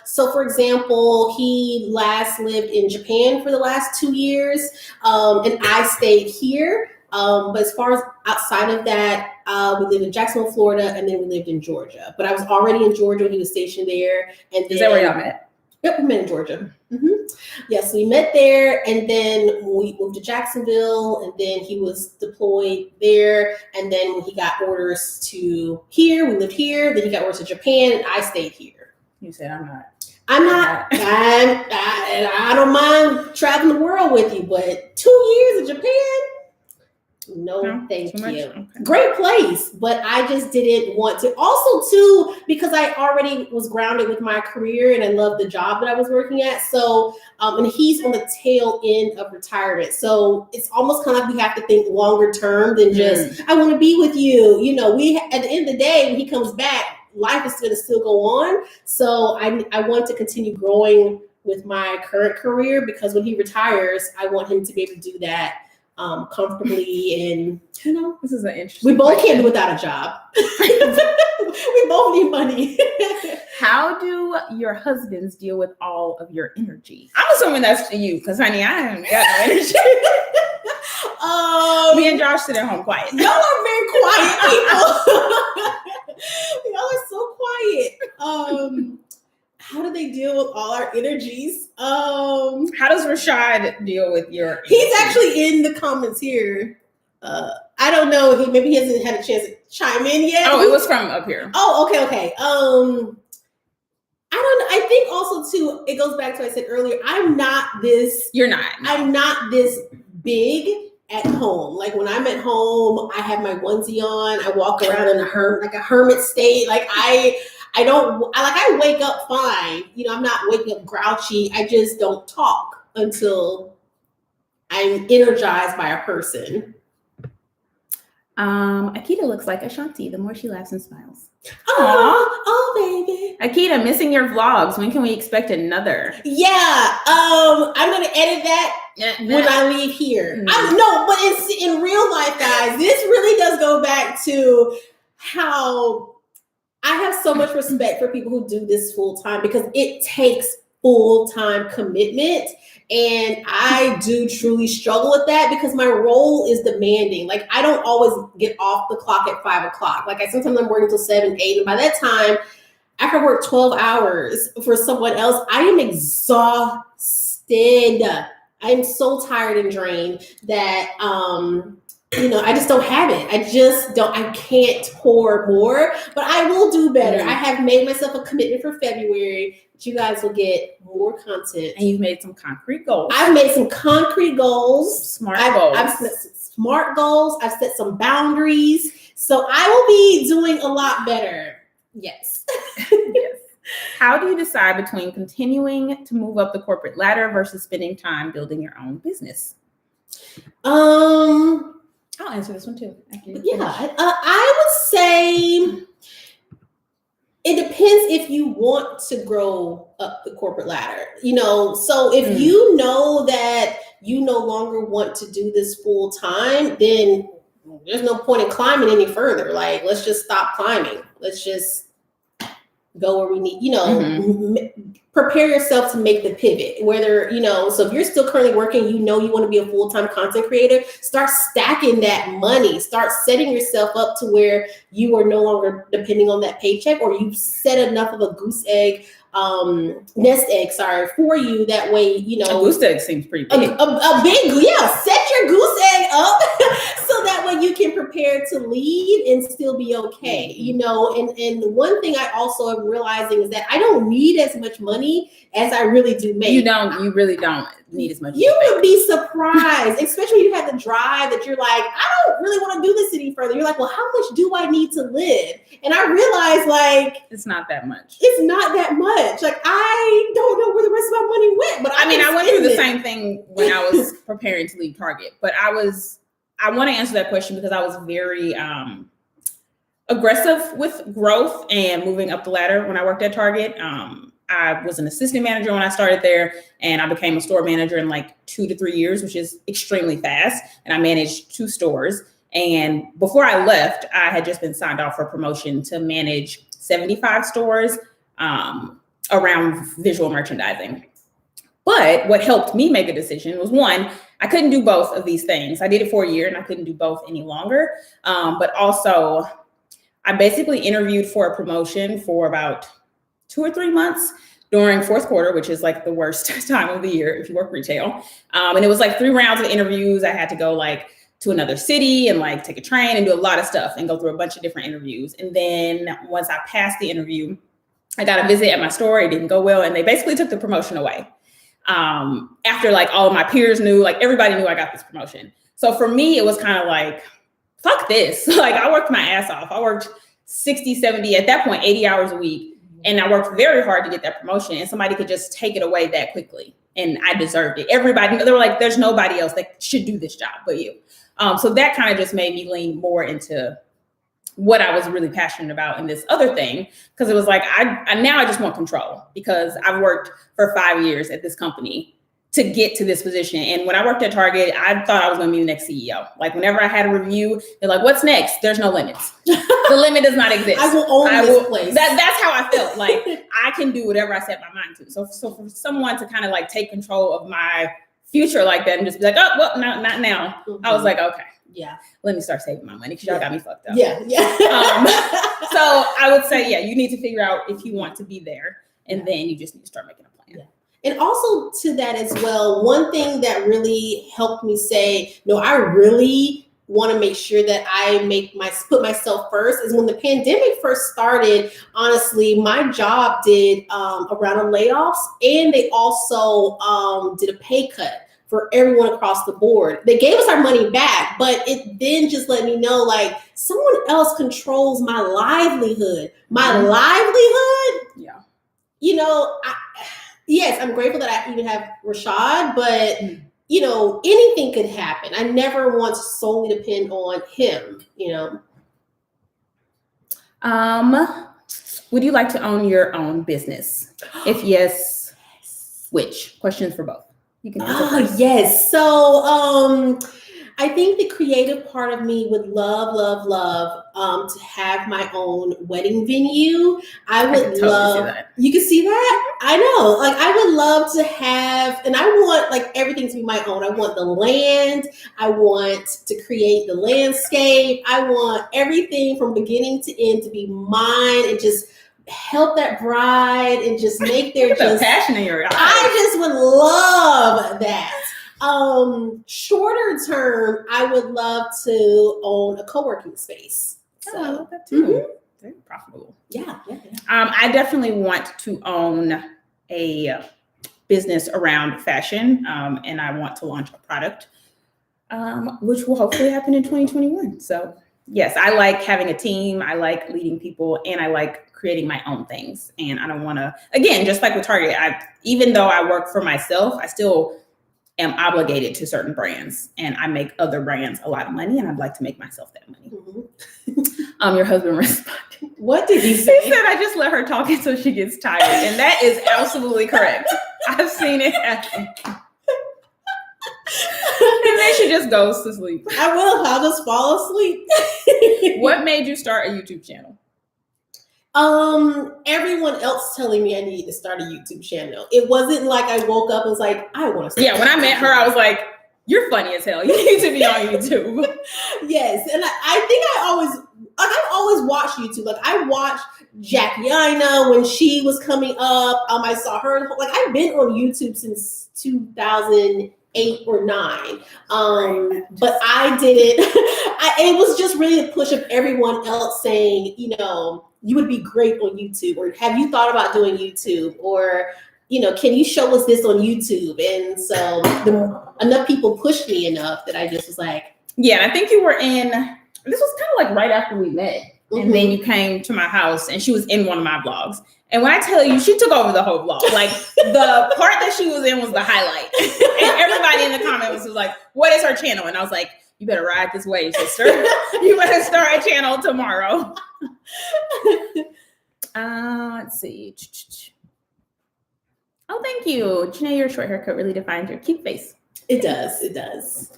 So for example, he last lived in Japan for the last 2 years, and I stayed here. But as far as outside of that, we lived in Jacksonville, Florida, and then we lived in Georgia. But I was already in Georgia when he was stationed there. And is that where y'all met? Yep, we met in Georgia. Mm-hmm. Yes, we met there, and then we moved to Jacksonville, and then he was deployed there. And then when he got orders to here, we lived here. Then he got orders to Japan, and I stayed here. You said, I don't mind traveling the world with you, but 2 years in Japan? No, thank you. Okay. Great place, but I just didn't want to. Also, too, because I already was grounded with my career and I loved the job that I was working at. So, and he's on the tail end of retirement. So it's almost kind of like we have to think longer term than just, I want to be with you. You know, at the end of the day, when he comes back, life is going to still go on. So I want to continue growing with my current career, because when he retires, I want him to be able to do that comfortably. And this is an interesting we both can't do without a job. We both need money. How do your husbands deal with all of your energy? I'm assuming that's to you, because honey, I haven't got no energy. Me and Josh sit at home quiet. Y'all are very quiet people. Y'all are so quiet. How do they deal with all our energies? How does Rashad deal with your energy? He's actually in the comments here. I don't know. Maybe he hasn't had a chance to chime in yet. Oh, it was from up here. Oh, okay. I don't know. I think also too, it goes back to what I said earlier. I'm not this. You're not. No. I'm not this big at home. Like when I'm at home, I have my onesie on. I walk around in a hermit state. Like I wake up fine. I'm not waking up grouchy. I just don't talk until I'm energized by a person. Akida looks like Ashanti the more she laughs and smiles. Oh, baby. Akida, missing your vlogs. When can we expect another? Yeah, I'm gonna edit that when I leave here. No, but it's in real life, guys. This really does go back to how I have so much respect for people who do this full time, because it takes full-time commitment. And I do truly struggle with that because my role is demanding. Like I don't always get off the clock at 5 o'clock. Like sometimes I'm working till 7, 8. And by that time, after I work 12 hours for someone else, I am exhausted. I'm so tired and drained that, I just don't have it. I can't pour more, but I will do better. I have made myself a commitment for February. You guys will get more content. And you've made some concrete goals. I've made some concrete goals. Smart goals. I've set some smart goals. I've set some boundaries. So I will be doing a lot better. Yes. Yes. How do you decide between continuing to move up the corporate ladder versus spending time building your own business? I'll answer this one too. I would say it depends if you want to grow up the corporate ladder, so if you know that you no longer want to do this full time, then there's no point in climbing any further. Like, let's just stop climbing. Let's just go where we need, prepare yourself to make the pivot, whether, so if you're still currently working, you want to be a full-time content creator, start stacking that money, start setting yourself up to where you are no longer depending on that paycheck, or you've set enough of a nest egg for you. That way, a goose egg seems pretty big. A big, set your goose egg up so that way you can prepare to lead and still be okay, and one thing I also am realizing is that I don't need as much money as I really do make. You really don't need as much. You would be surprised, especially when you have the drive that you're like, I don't really want to do this any further. You're like, well, how much do I need to live? And I realized, like, it's not that much. It's not that much. Like, I don't know where the rest of my money went, but I went through the same thing when I was preparing to leave Target. But I want to answer that question because I was very aggressive with growth and moving up the ladder when I worked at Target. I was an assistant manager when I started there, and I became a store manager in like 2 to 3 years, which is extremely fast. And I managed 2 stores. And before I left, I had just been signed off for promotion to manage 75 stores around visual merchandising. But what helped me make a decision was, one, I couldn't do both of these things. I did it for a year and I couldn't do both any longer. But also, I basically interviewed for a promotion for about 2 or 3 months during fourth quarter, which is like the worst time of the year if you work retail. And it was like 3 rounds of interviews. I had to go like to another city and like take a train and do a lot of stuff and go through a bunch of different interviews. And then once I passed the interview, I got a visit at my store. It didn't go well. And they basically took the promotion away. After like all of my peers knew, like everybody knew I got this promotion. So for me, it was kind of like, fuck this. Like, I worked my ass off. I worked 60, 70, at that point, 80 hours a week. And I worked very hard to get that promotion, and somebody could just take it away that quickly. And I deserved it. Everybody, they were like, there's nobody else that should do this job but you. So that kind of just made me lean more into what I was really passionate about in this other thing. Because it was like, I now I just want control, because I've worked for 5 years at this company to get to this position. And when I worked at Target, I thought I was going to be the next CEO. Like, whenever I had a review, they're like, what's next? There's no limits. The limit does not exist. I will own this place. That's how I felt. Like, I can do whatever I set my mind to. So for someone to kind of like take control of my future like that and just be like, oh, well, not now. I was like, okay. Yeah. Let me start saving my money, because y'all got me fucked up. Yeah. So I would say, yeah, you need to figure out if you want to be there, and then you just need to start making a plan. Yeah. And also to that as well, one thing that really helped me say, no, I really want to make sure that I put myself first, is when the pandemic first started. Honestly, my job did a round of layoffs, and they also did a pay cut for everyone across the board. They gave us our money back, but it then just let me know, like, someone else controls my livelihood. My livelihood? Yeah. Yes, I'm grateful that I even have Rashad, but anything could happen. I never want to solely depend on him, Would you like to own your own business? If yes, which? Questions for both. You can answer first. Yes. So I think the creative part of me would love to have my own wedding venue. I would love. See that. You can see that? I know. Like, I would love to have, and I want like everything to be my own. I want the land. I want to create the landscape. I want everything from beginning to end to be mine, and just help that bride and just make their just passion in your eyes. I just would love that. Shorter term, I would love to own a co-working space. So, I love that too. Very profitable. Yeah. I definitely want to own a business around fashion, and I want to launch a product, which will hopefully happen in 2021. So yes, I like having a team. I like leading people, and I like creating my own things. And I don't want to, again, just like with Target, even though I work for myself, I still am obligated to certain brands, and I make other brands a lot of money, and I'd like to make myself that money. Your husband responded. What did he say? He said, I just let her talk until she gets tired. And that is absolutely correct. I've seen it happen. And then she just goes to sleep. I will. I'll just fall asleep. What made you start a YouTube channel? Everyone else telling me I needed to start a YouTube channel. It wasn't like I woke up and was like, I want to start. Yeah, when I met her, I was like, you're funny as hell. You need to be on YouTube. Yes. And I think I've always watched YouTube. Like I watched Jackie Aina when she was coming up. I saw her. Like I've been on YouTube since 2008 or 9. But I didn't. It was just really a push of everyone else saying, you would be great on YouTube, or have you thought about doing YouTube, or can you show us this on YouTube? And so enough people pushed me enough that I just was like, yeah. I think you were this was kind of like right after we met, and then you came to my house, and she was in one of my vlogs. And when I tell you, she took over the whole vlog. Like the part that she was in was the highlight, and everybody in the comments was like, "What is her channel?" And I was like, you better ride this wave, sister. You better start a channel tomorrow. Let's see. Oh, thank you. Jenee, your short haircut really defines your cute face. It does. It does.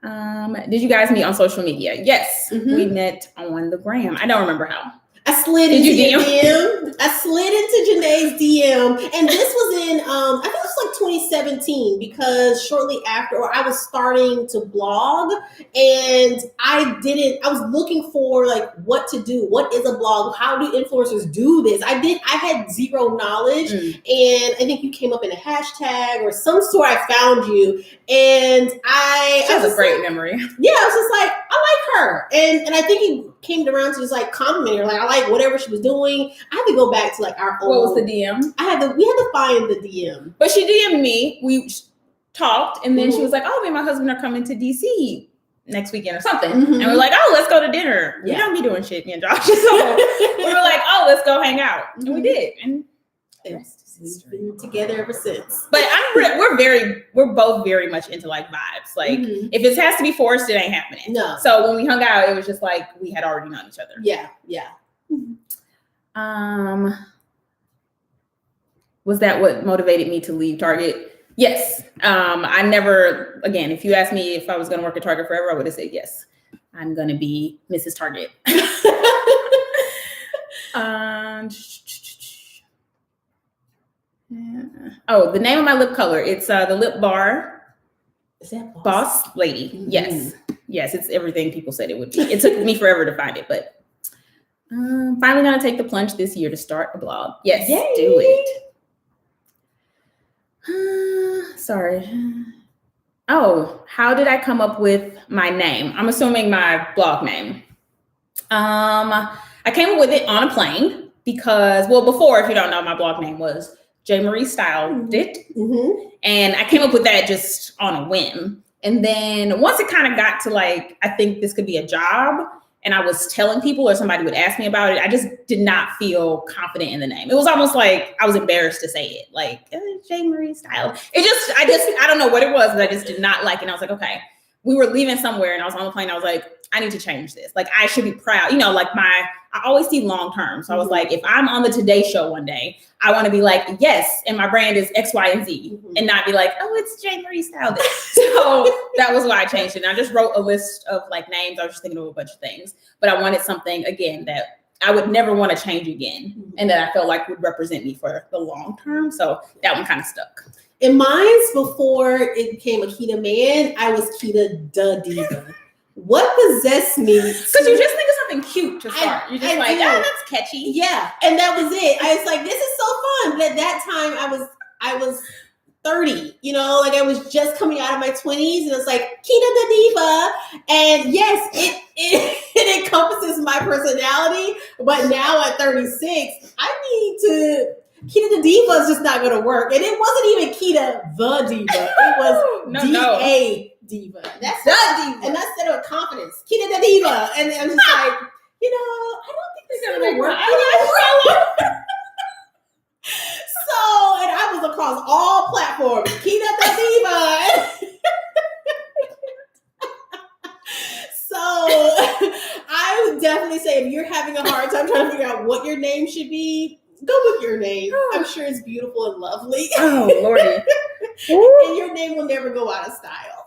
Did you guys meet on social media? Yes. We met on the gram. I don't remember how. I slid into your DM. I slid into Jenee's DM. And this was in, I think it was like 2017, because shortly after, or I was starting to blog, and I was looking for like what to do. What is a blog? How do influencers do this? I had zero knowledge. And I think you came up in a hashtag or some sort. I found you. And she has a great memory. Yeah, I was just like, I like her. And I think he came around to just like complimenting her. Like, I like whatever she was doing. I had to go back to like our old. What was the DM? We had to find the DM. But she DM'd me. We talked, and then she was like, oh, me and my husband are coming to DC next weekend or something. And we're like, oh, let's go to dinner. We don't be doing shit, me and Josh. So we were like, oh, let's go hang out. And we did. And we've been together ever since. But we're both very much into like vibes. Like if it has to be forced, it ain't happening. No. So when we hung out, it was just like we had already known each other. Yeah. Was that what motivated me to leave Target? Yes. I never, again, if you asked me if I was going to work at Target forever, I would have said yes. I'm going to be Mrs. Target. Oh, the name of my lip color. It's the Lip Bar. Is that Boss Lady? Yes. Yes, it's everything people said it would be. It took me forever to find it, but finally gonna take the plunge this year to start a blog. Yes, Yay. Do it. Sorry. Oh, how did I come up with my name? I'm assuming my blog name. I came up with it on a plane because, well, before, if you don't know, my blog name was J. Marie Styled It. And I came up with that just on a whim. And then once it kind of got to like, I think this could be a job, and I was telling people or somebody would ask me about it, I just did not feel confident in the name. It was almost like I was embarrassed to say it, like J. Marie Style. I don't know what it was, but I just did not like it. And I was like, okay, we were leaving somewhere and I was on the plane. I was like, I need to change this. Like, I should be proud. I always see long term. So I was like, if I'm on the Today Show one day, I want to be like, yes, and my brand is X, Y, and Z, and not be like, oh, it's J. Marie Style. So that was why I changed it. And I just wrote a list of like names. I was just thinking of a bunch of things, but I wanted something again that I would never want to change again, and that I felt like would represent me for the long term. So that one kind of stuck. In mine's, before it became Akida Man, I was Kita the Diva. What possessed me? Because you just think of something cute to start. You're just that's catchy. Yeah, and that was it. I was like, this is so fun. But at that time, I was 30. Like I was just coming out of my 20s, and it's like Kita the Diva. And yes, it encompasses my personality. But now at 36, I need to. Kita the Diva is just not going to work. And it wasn't even Kita the Diva. It was D-A Diva. That's the Diva. And that's instead of confidence. Kita the Diva. And I'm just like, I don't think this is Gonna gonna make work. my So, and I was across all platforms. Akida the Diva. So, I would definitely say if you're having a hard time trying to figure out what your name should be, go with your name. I'm sure it's beautiful and lovely. Oh, Lordy. And your name will never go out of style.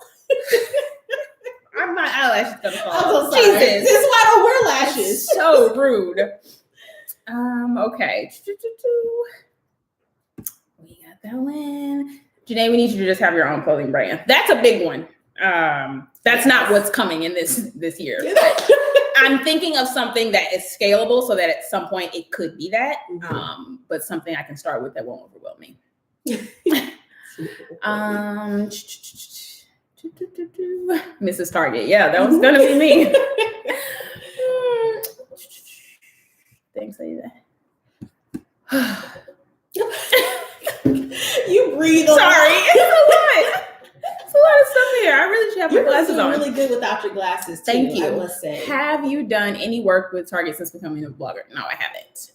My eyelashes gonna fall. I'm so sorry. Jesus. This is why I don't wear lashes. So rude. Okay. We got that one. Jenee, we need you to just have your own clothing brand. That's a big one. That's not what's coming in this year. I'm thinking of something that is scalable so that at some point it could be that. But something I can start with that won't overwhelm me. Mrs. Target. Yeah, that was gonna be me. Thanks, Ada. You breathe. Sorry, it's a lot of stuff here. I really should have my glasses on. You're really good without your glasses, too, Thank you. I must say. Have you done any work with Target since becoming a blogger? No, I haven't.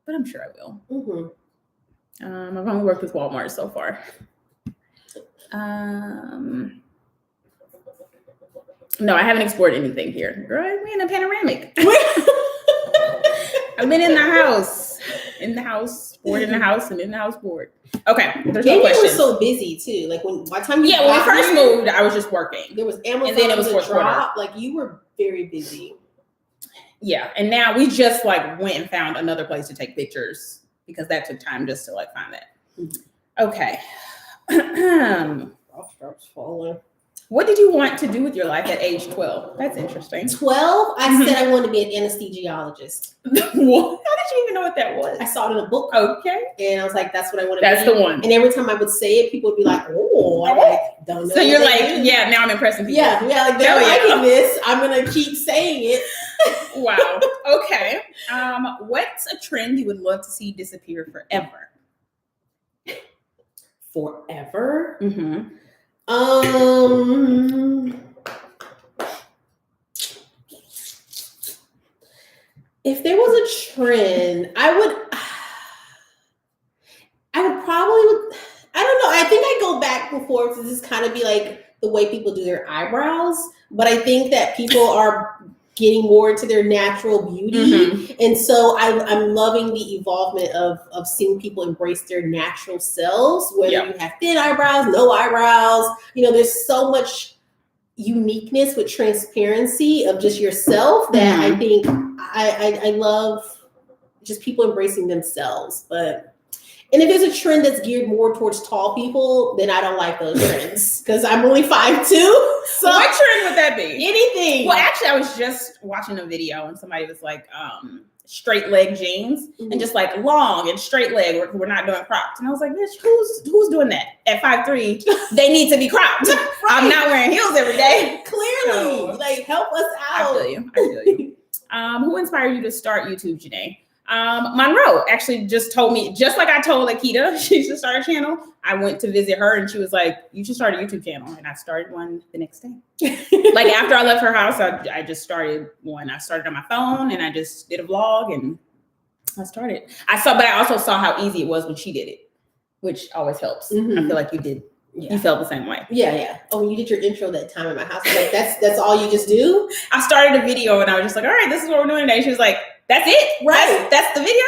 But I'm sure I will. I've only worked with Walmart so far. No, I haven't explored anything here. Girl, we're in a panoramic. I've been in the house, bored in the house, and in the house bored. Okay, there's no questions. You were so busy too. Like by the time when we first moved, I was just working. There was Amazon, and then it was fourth quarter. Like you were very busy. Yeah, and now we just like went and found another place to take pictures because that took time just to like find that. Okay. Drops falling. What did you want to do with your life at age 12? That's interesting. 12? I said I wanted to be an anesthesiologist. What? How did you even know what that was? I saw it in a book. Okay. And I was like, that's what I want to be. That's the one. And every time I would say it, people would be like, oh, I like, don't know. So you're like, yeah, now I'm impressing people. Yeah, like they're liking this. I'm going to keep saying it. Wow. Okay. What's a trend you would love to see disappear forever? Forever? Mm-hmm. If there was a trend, I would probably, I don't know. I think I go back and forth to just kind of be like the way people do their eyebrows. But I think that people are getting more into their natural beauty. And so I'm loving the evolvement of seeing people embrace their natural selves, whether you have thin eyebrows, no eyebrows. There's so much uniqueness with transparency of just yourself that I think I love just people embracing themselves. And if there's a trend that's geared more towards tall people, then I don't like those trends because I'm only 5'2". So what trend would that be? Anything. Well, actually, I was just watching a video and somebody was like, straight leg jeans and just like long and straight leg. We're not doing cropped. And I was like, bitch, who's doing that at 5'3"? They need to be cropped. Right. I'm not wearing heels every day. Clearly, like help us out. I feel you. Who inspired you to start YouTube, Jenee? Monroe actually just told me, just like I told Akida she should start a channel. I went to visit her and she was like, you should start a YouTube channel. And I started one the next day. Like after I left her house, I just started one. I started on my phone and I just did a vlog and I started. But I also saw how easy it was when she did it, which always helps. I feel like you did. Yeah. You felt the same way. Yeah. Oh, when you did your intro that time at my house, like that's all you just do? I started a video and I was just like, all right, this is what we're doing today. She was like, that's it? Right. That's the video?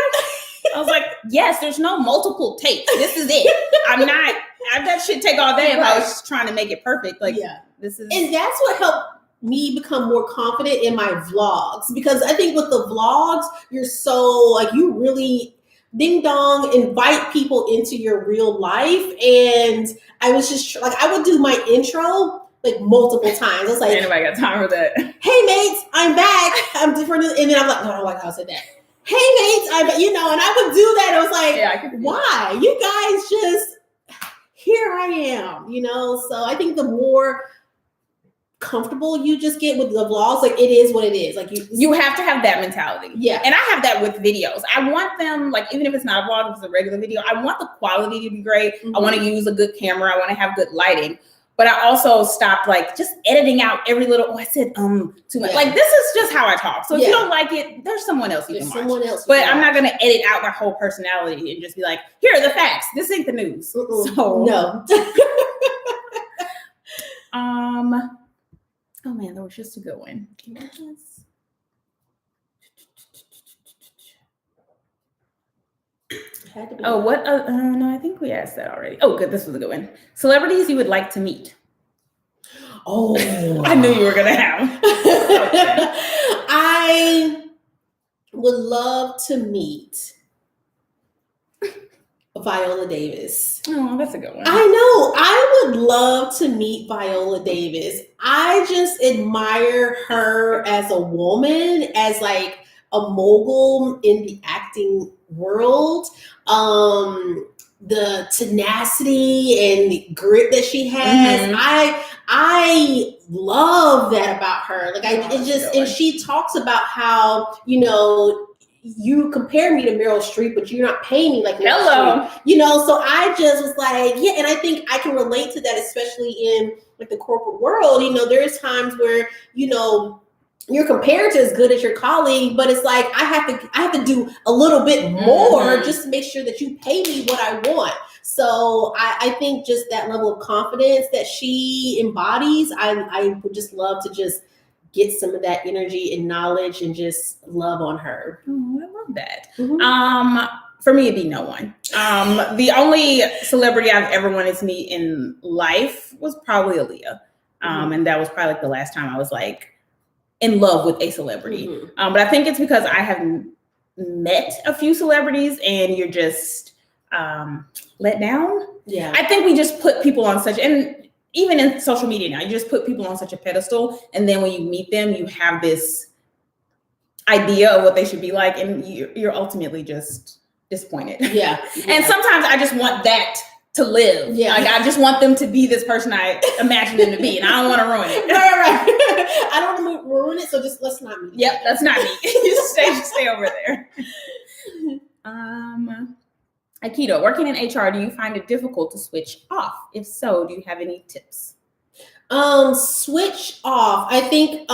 I was like, yes, there's no multiple takes. This is it. That should take all day if I was trying to make it perfect. Like, this is. And that's what helped me become more confident in my vlogs. Because I think with the vlogs, you're so, like, you really ding dong, invite people into your real life. And I was just, like, I would do my intro like multiple times. I was like, anybody got time for that? Hey mates, I'm back. I'm different. And then I'm like, no, I don't like how I said that. Hey mates, and I would do that. I was like, why? You guys just, here I am, So I think the more comfortable you just get with the vlogs, like it is what it is. Like you have to have that mentality. Yeah. And I have that with videos. I want them, like, even if it's not a vlog, if it's a regular video, I want the quality to be great. I want to use a good camera. I want to have good lighting. But I also stopped like just editing out every little, I said too much. Yeah. Like this is just how I talk. So if you don't like it, there's someone else you can watch. But I'm not gonna edit out my whole personality and just be like, here are the facts. This ain't the news. So no. Oh man, that was just a good one. Oh, what? No, I think we asked that already. Oh, good. This was a good one. Celebrities you would like to meet. Oh, I knew you were gonna have. I would love to meet Viola Davis. Oh, that's a good one. I know. I would love to meet Viola Davis. I just admire her as a woman, as like a mogul in the acting world. The tenacity and the grit that she has. Mm-hmm. I love that about her. Like and she talks about how, you know, you compare me to Meryl Streep, but you're not paying me like Meryl Streep. You know, so I just was like, yeah, and I think I can relate to that, especially in like the corporate world. You know, there's times where, you know, you're compared to as good as your colleague, but it's like I have to do a little bit more just to make sure that you pay me what I want. So I think just that level of confidence that she embodies, I would just love to just get some of that energy and knowledge and just love on her. Oh, I love that. Mm-hmm. For me, it'd be no one. The only celebrity I've ever wanted to meet in life was probably Aaliyah. And that was probably like the last time I was like in love with a celebrity. But I think it's because I have met a few celebrities and you're just let down. Yeah. I think we just put people on such, and even in social media now, you just put people on such a pedestal. And then when you meet them, you have this idea of what they should be like. And you're ultimately just disappointed. Yeah. And sometimes I just want that to live. Yeah. Like I just want them to be this person I imagine them to be, and I don't want to ruin it. Right. I don't want to ruin it, so just let's not meet. Yep, that's not me. You stay over there. Akida, working in HR, do you find it difficult to switch off? If so, do you have any tips? Switch off. I think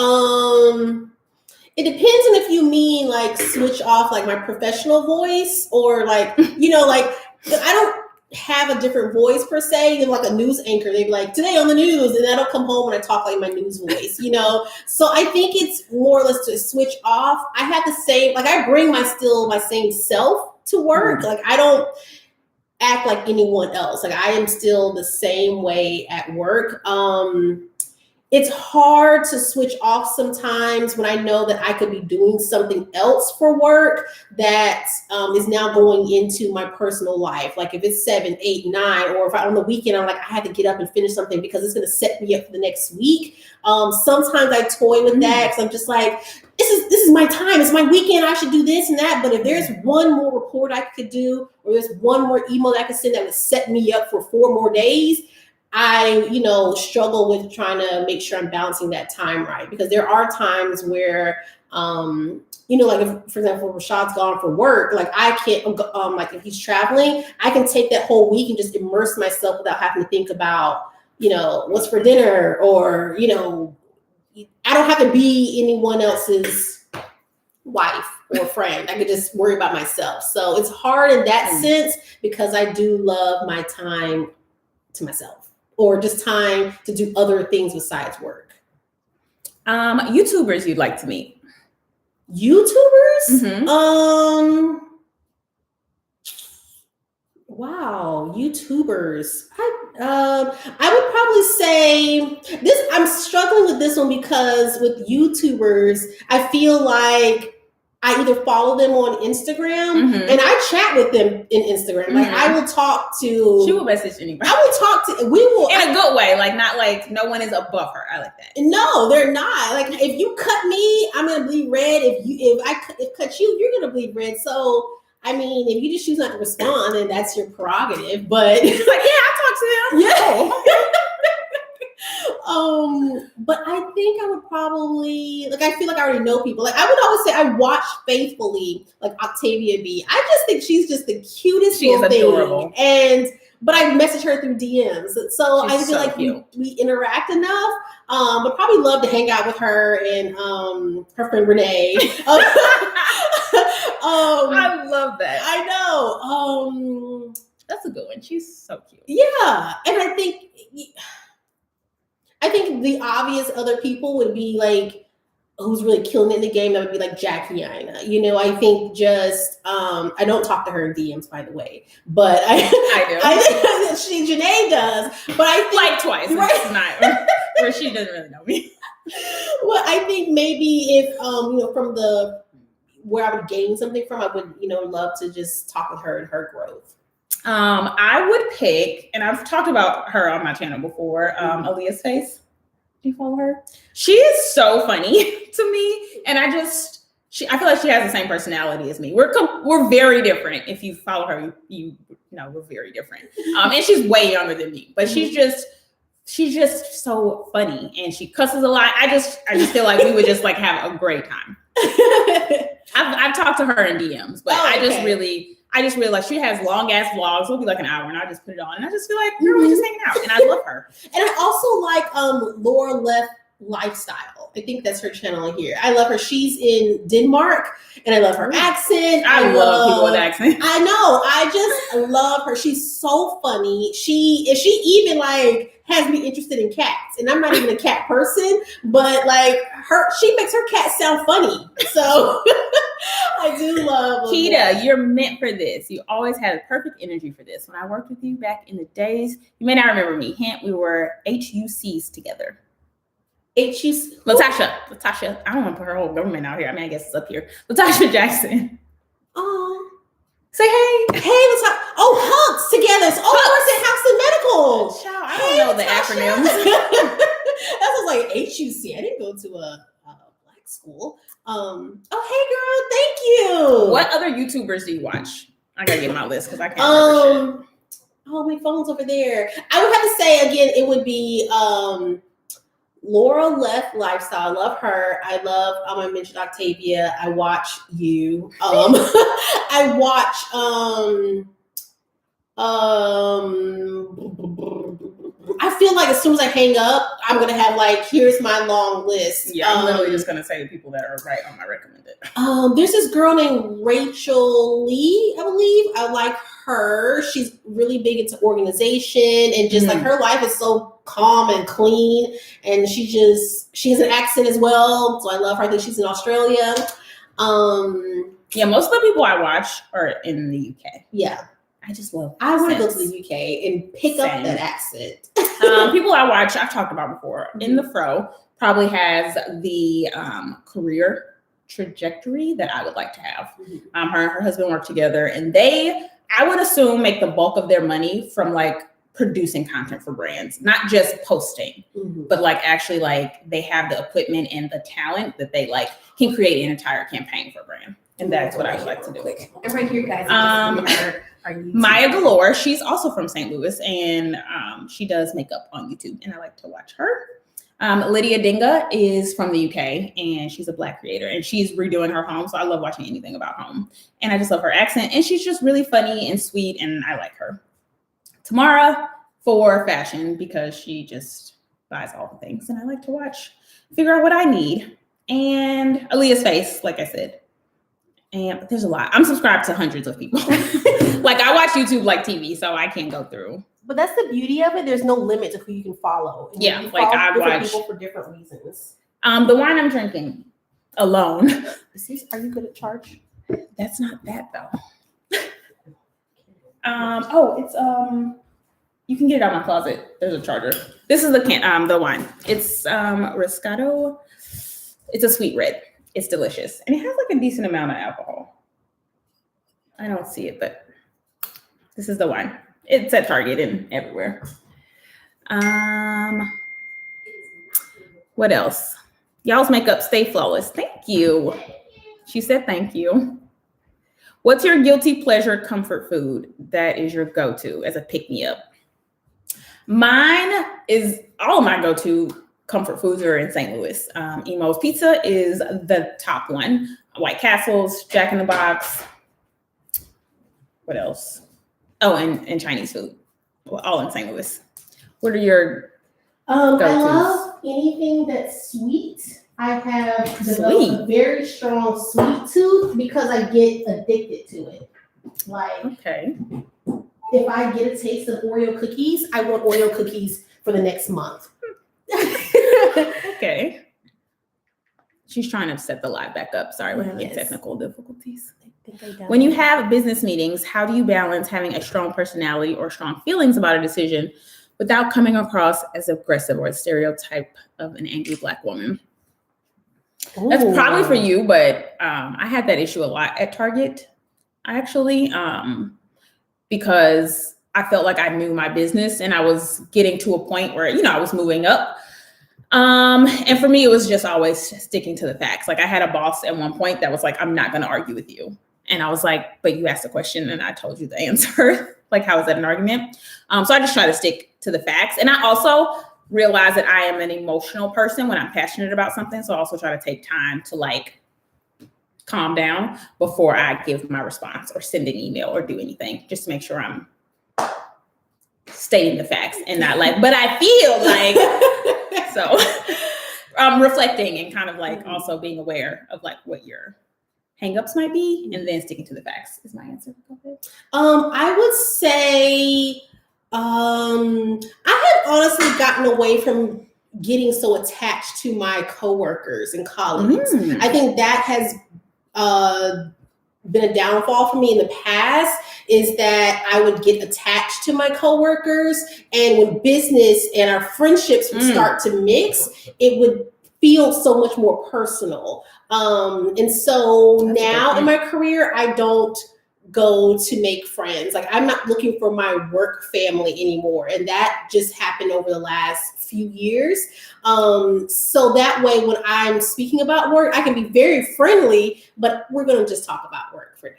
it depends on if you mean like switch off like my professional voice or like, you know, like I don't have a different voice per se than like a news anchor. They'd be like, today on the news, and I don't come home when I talk like my news voice, you know? So I think it's more or less to switch off. I have the same, like I bring my same self to work. Like I don't act like anyone else. Like I am still the same way at work. It's hard to switch off sometimes when I know that I could be doing something else for work that is now going into my personal life. Like if it's 7, 8, 9, or if on the weekend, I'm like, I have to get up and finish something because it's going to set me up for the next week. Sometimes I toy with that because I'm just like, this is my time. It's my weekend. I should do this and that. But if there's one more report I could do, or there's one more email that I could send that would set me up for 4 more days, I, struggle with trying to make sure I'm balancing that time right. Because there are times where, like if, for example, Rashad's gone for work, like I can't, like if he's traveling, I can take that whole week and just immerse myself without having to think about, what's for dinner, or, I don't have to be anyone else's wife or friend. I could just worry about myself. So it's hard in that sense because I do love my time to myself, or just time to do other things besides work. YouTubers you'd like to meet? YouTubers? Wow, YouTubers. I would probably say this. I'm struggling with this one because with YouTubers, I feel like I either follow them on Instagram and I chat with them in Instagram. Like I will talk to. She will message anybody. I will talk to. We will in a good way, like not like no one is above her. I like that. No, they're not. Like if you cut me, I'm gonna bleed red. If I cut you, you're gonna bleed red. So. I mean, if you just choose not to respond, then that's your prerogative. But it's like, yeah, I talk to them. Yeah. But I think I would probably I feel like I already know people. Like I would always say I watch faithfully, like Octavia B. I just think she's just the cutest. She is adorable. And but I message her through DMs. So I feel like we interact enough. But probably love to hang out with her and her friend Renee. I love that. I know. That's a good one. She's so cute. Yeah, and I think the obvious other people would be like, who's really killing it in the game, that would be like Jackie Aina. You know, I think just I don't talk to her in DMs, by the way, but I do. I think Jenee does, but I think like twice, right? Not where she doesn't really know me. Well, I think maybe if from the where I would gain something from, I would love to just talk with her and her growth. I would pick, and I've talked about her on my channel before, Aaliyah's Face. Do you follow her? She is so funny to me, and I feel like she has the same personality as me. We're very different. If you follow her, you know we're very different. And she's way younger than me, but she's just so funny, and she cusses a lot. I just feel like we would just like have a great time. I've talked to her in DMs, but I just really like, she has long ass vlogs. It'll be like an hour, and I just put it on, and I just feel like we're just hanging out, and I love her. And I also like Laura Left Lifestyle. I think that's her channel here. I love her. She's in Denmark, and I love her accent. I love people with accent. I know. I just love her. She's so funny. She even like has me interested in cats, and I'm not even a cat person, but like she makes her cat sound funny. So I do love Akida. You're meant for this. You always had a perfect energy for this. When I worked with you back in the days, you may not remember me. Hint: we were HUCs together. HUC. Latasha. I don't want to put her whole government out here. I mean, I guess it's up here. Latasha Jackson. Oh. Say hey. Hey, Latasha. Oh, Hunks together. Oh, we're at House and Medical. Child, I don't know the acronyms. That was like HUC. I didn't go to a black school. Oh, hey, girl. Thank you. What other YouTubers do you watch? I gotta get my list because I can't remember shit. Oh, my phone's over there. I would have to say again, it would be Laura Left Lifestyle. I love her. I love, I mentioned Octavia. I watch you. I watch, I feel like as soon as I hang up, I'm going to have like, here's my long list. Yeah, I'm literally just going to say the people that are right on my recommended. There's this girl named Rachel Lee, I believe. I like her. She's really big into organization, and just like her life is so calm and clean, and she has an accent as well, so I love her. I think she's in Australia. Yeah, most of the people I watch are in the UK. Yeah, I just love I want to go to the UK and pick up that accent. People I watch, I've talked about before. In the Fro probably has the career trajectory that I would like to have. Her and her husband work together, and they, I would assume, make the bulk of their money from like producing content for brands, not just posting, but like actually like they have the equipment and the talent that they like can create an entire campaign for a brand. And that's what I would like to do. And right here, guys. Maya Galore, she's also from St. Louis, and she does makeup on YouTube, and I like to watch her. Lydia Dinga is from the UK, and she's a Black creator, and she's redoing her home. So I love watching anything about home, and I just love her accent, and she's just really funny and sweet, and I like her. Tamara for fashion, because she just buys all the things, and I like to figure out what I need. And Aaliyah's Face, like I said. And there's a lot. I'm subscribed to hundreds of people. Like I watch YouTube like TV, so I can't go through. But that's the beauty of it. There's no limit to who you can follow. And yeah, like I watch people for different reasons. The wine I'm drinking alone. Are you good at charge? That's not that though. It's you can get it out of my closet. There's a charger. This is the wine. It's Riscato. It's a sweet red. It's delicious. And it has like a decent amount of alcohol. I don't see it, but this is the wine. It's at Target and everywhere. What else? Y'all's makeup stay flawless. Thank you. She said thank you. What's your guilty pleasure comfort food that is your go-to as a pick-me-up? Mine is, all of my go-to comfort foods are in St. Louis. Emo's Pizza is the top one. White Castles, Jack in the Box. What else? Oh, and Chinese food. Well, all in St. Louis. What are your I love anything that's sweet. I have developed a very strong sweet tooth because I get addicted to it. Like, okay. If I get a taste of Oreo cookies, I want Oreo cookies for the next month. Okay. She's trying to set the live back up. Sorry, we're having technical difficulties. When you have business meetings, how do you balance having a strong personality or strong feelings about a decision without coming across as aggressive or a stereotype of an angry Black woman? Ooh. That's probably for you, but I had that issue a lot at Target, actually, because I felt like I knew my business and I was getting to a point where, I was moving up. And for me, it was just always sticking to the facts. Like I had a boss at one point that was like, I'm not going to argue with you. And I was like, but you asked a question and I told you the answer. Like, how is that an argument? So I just try to stick to the facts. And I also realize that I am an emotional person when I'm passionate about something. So I also try to take time to like calm down before I give my response or send an email or do anything, just to make sure I'm stating the facts and not like, but I feel like, so reflecting and kind of like also being aware of like what your hangups might be and then sticking to the facts is my answer. I would say I have honestly gotten away from getting so attached to my coworkers and colleagues. I think that has been a downfall for me in the past, is that I would get attached to my coworkers, and when business and our friendships would start to mix, it would feel so much more personal. And so now in my career, I don't go to make friends. Like I'm not looking for my work family anymore. And that just happened over the last few years. So that way, when I'm speaking about work, I can be very friendly, but we're going to just talk about work for now.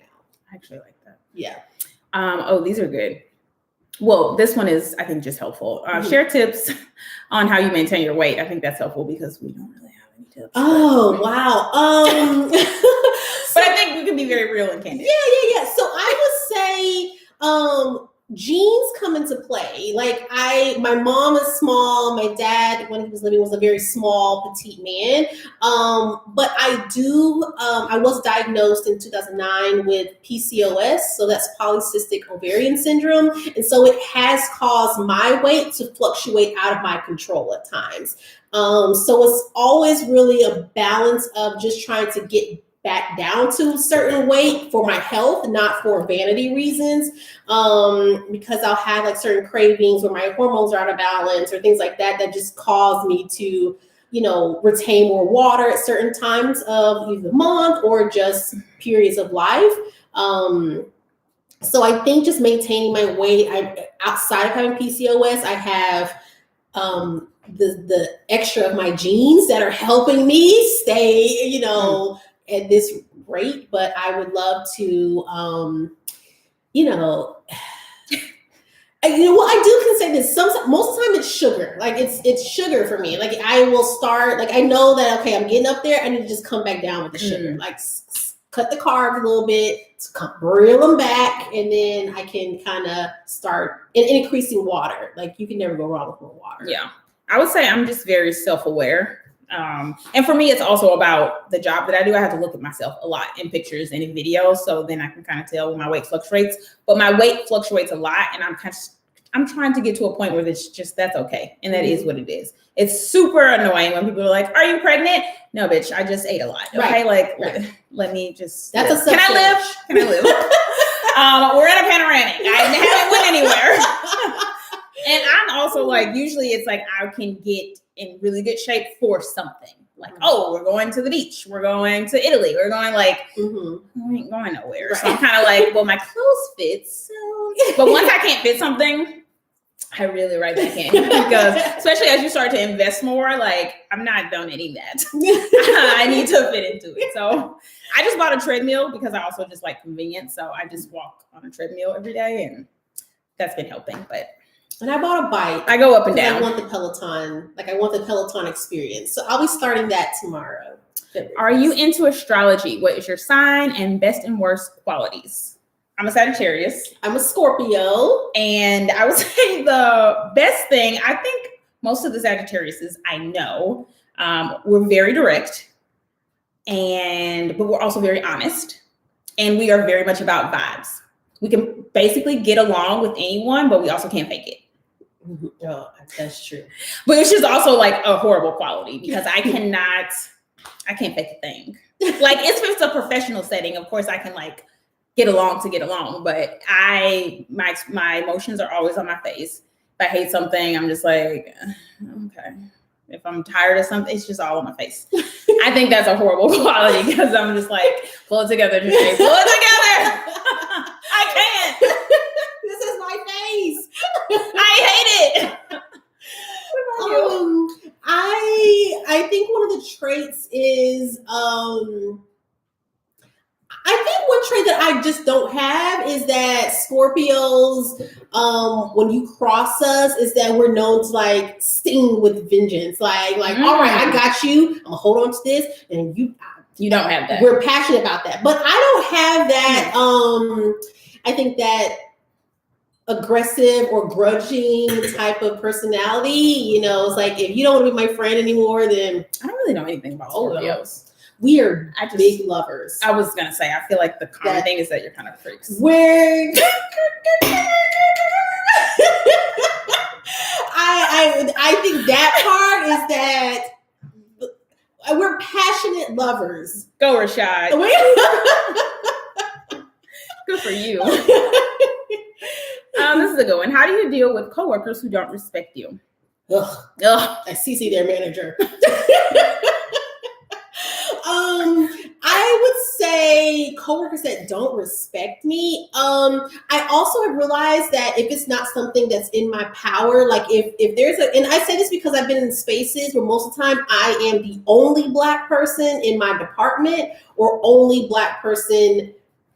I actually like that. Yeah. These are good. Well, this one is, I think, just helpful. Share tips on how you maintain your weight. I think that's helpful because we don't really have any tips. Oh, wow. But I think we can be very real and candid. Yeah. So I would say genes come into play. Like my mom is small. My dad, when he was living, was a very small, petite man. But I was diagnosed in 2009 with PCOS. So that's polycystic ovarian syndrome. And so it has caused my weight to fluctuate out of my control at times. So it's always really a balance of just trying to get back down to a certain weight for my health, not for vanity reasons, because I'll have like certain cravings where my hormones are out of balance or things like that just cause me to, retain more water at certain times of either the month or just periods of life. So I think just maintaining my weight, outside of having PCOS, I have the extra of my genes that are helping me stay, at this rate, but I would love to, I can say this. Most of the time it's sugar. Like it's sugar for me. Like I will start, like I know that, okay, I'm getting up there. I need to just come back down with the sugar. Like cut the carbs a little bit, reel them back, and then I can kind of start increasing water. Like you can never go wrong with more water. Yeah. I would say I'm just very self-aware. And for me, it's also about the job that I do. I have to look at myself a lot in pictures and in videos. So then I can kind of tell when my weight fluctuates, but my weight fluctuates a lot. And I'm trying to get to a point where that's okay. And that is what it is. It's super annoying when people are like, are you pregnant? No, bitch, I just ate a lot. Okay. Right. Let me just, Can I live? We're in a panoramic. I haven't went anywhere. And I'm also like, usually it's like I can get in really good shape for something. Like, we're going to the beach. We're going to Italy. We're going we ain't going nowhere. Right. So I'm kind of like, well, my clothes fit. So, but once I can't fit something, I really write back in because especially as you start to invest more, like I'm not donating that. I need to fit into it. So I just bought a treadmill because I also just like convenience. So I just walk on a treadmill every day and that's been helping. And I bought a bike. I go up and down. I want the Peloton. I want the Peloton experience. So I'll be starting that tomorrow. Are you into astrology? What is your sign and best and worst qualities? I'm a Sagittarius. I'm a Scorpio. And I would say the best thing, I think most of the Sagittariuses I know, we're very direct, but we're also very honest. And we are very much about vibes. We can basically get along with anyone, but we also can't fake it. Oh, that's true. But it's just also like a horrible quality because I can't fake a thing. Like if it's a professional setting, of course I can like get along, but my emotions are always on my face. If I hate something, I'm just like, okay. If I'm tired of something, it's just all on my face. I think that's a horrible quality because I'm just like, pull it together, Jenee, pull it together. I can't. This is my face. I hate it. I think one of the traits is I think one trait that I just don't have is that Scorpios, when you cross us, is that we're known to like sting with vengeance. Like, all right, I got you. I'm gonna hold on to this, and you don't have that. We're passionate about that, but I don't have that. I think that aggressive or grudging type of personality. You know, it's like if you don't want to be my friend anymore, then I don't really know anything about Scorpios. We are big lovers. I was gonna say, I feel like the common thing is that you're kind of freaks. I think that part is that we're passionate lovers. Go, Rashad. Good for you. This is a good one. How do you deal with coworkers who don't respect you? Ugh. I CC their manager. I would say coworkers that don't respect me. I also have realized that if it's not something that's in my power, like if there's and I say this because I've been in spaces where most of the time I am the only Black person in my department or only Black person,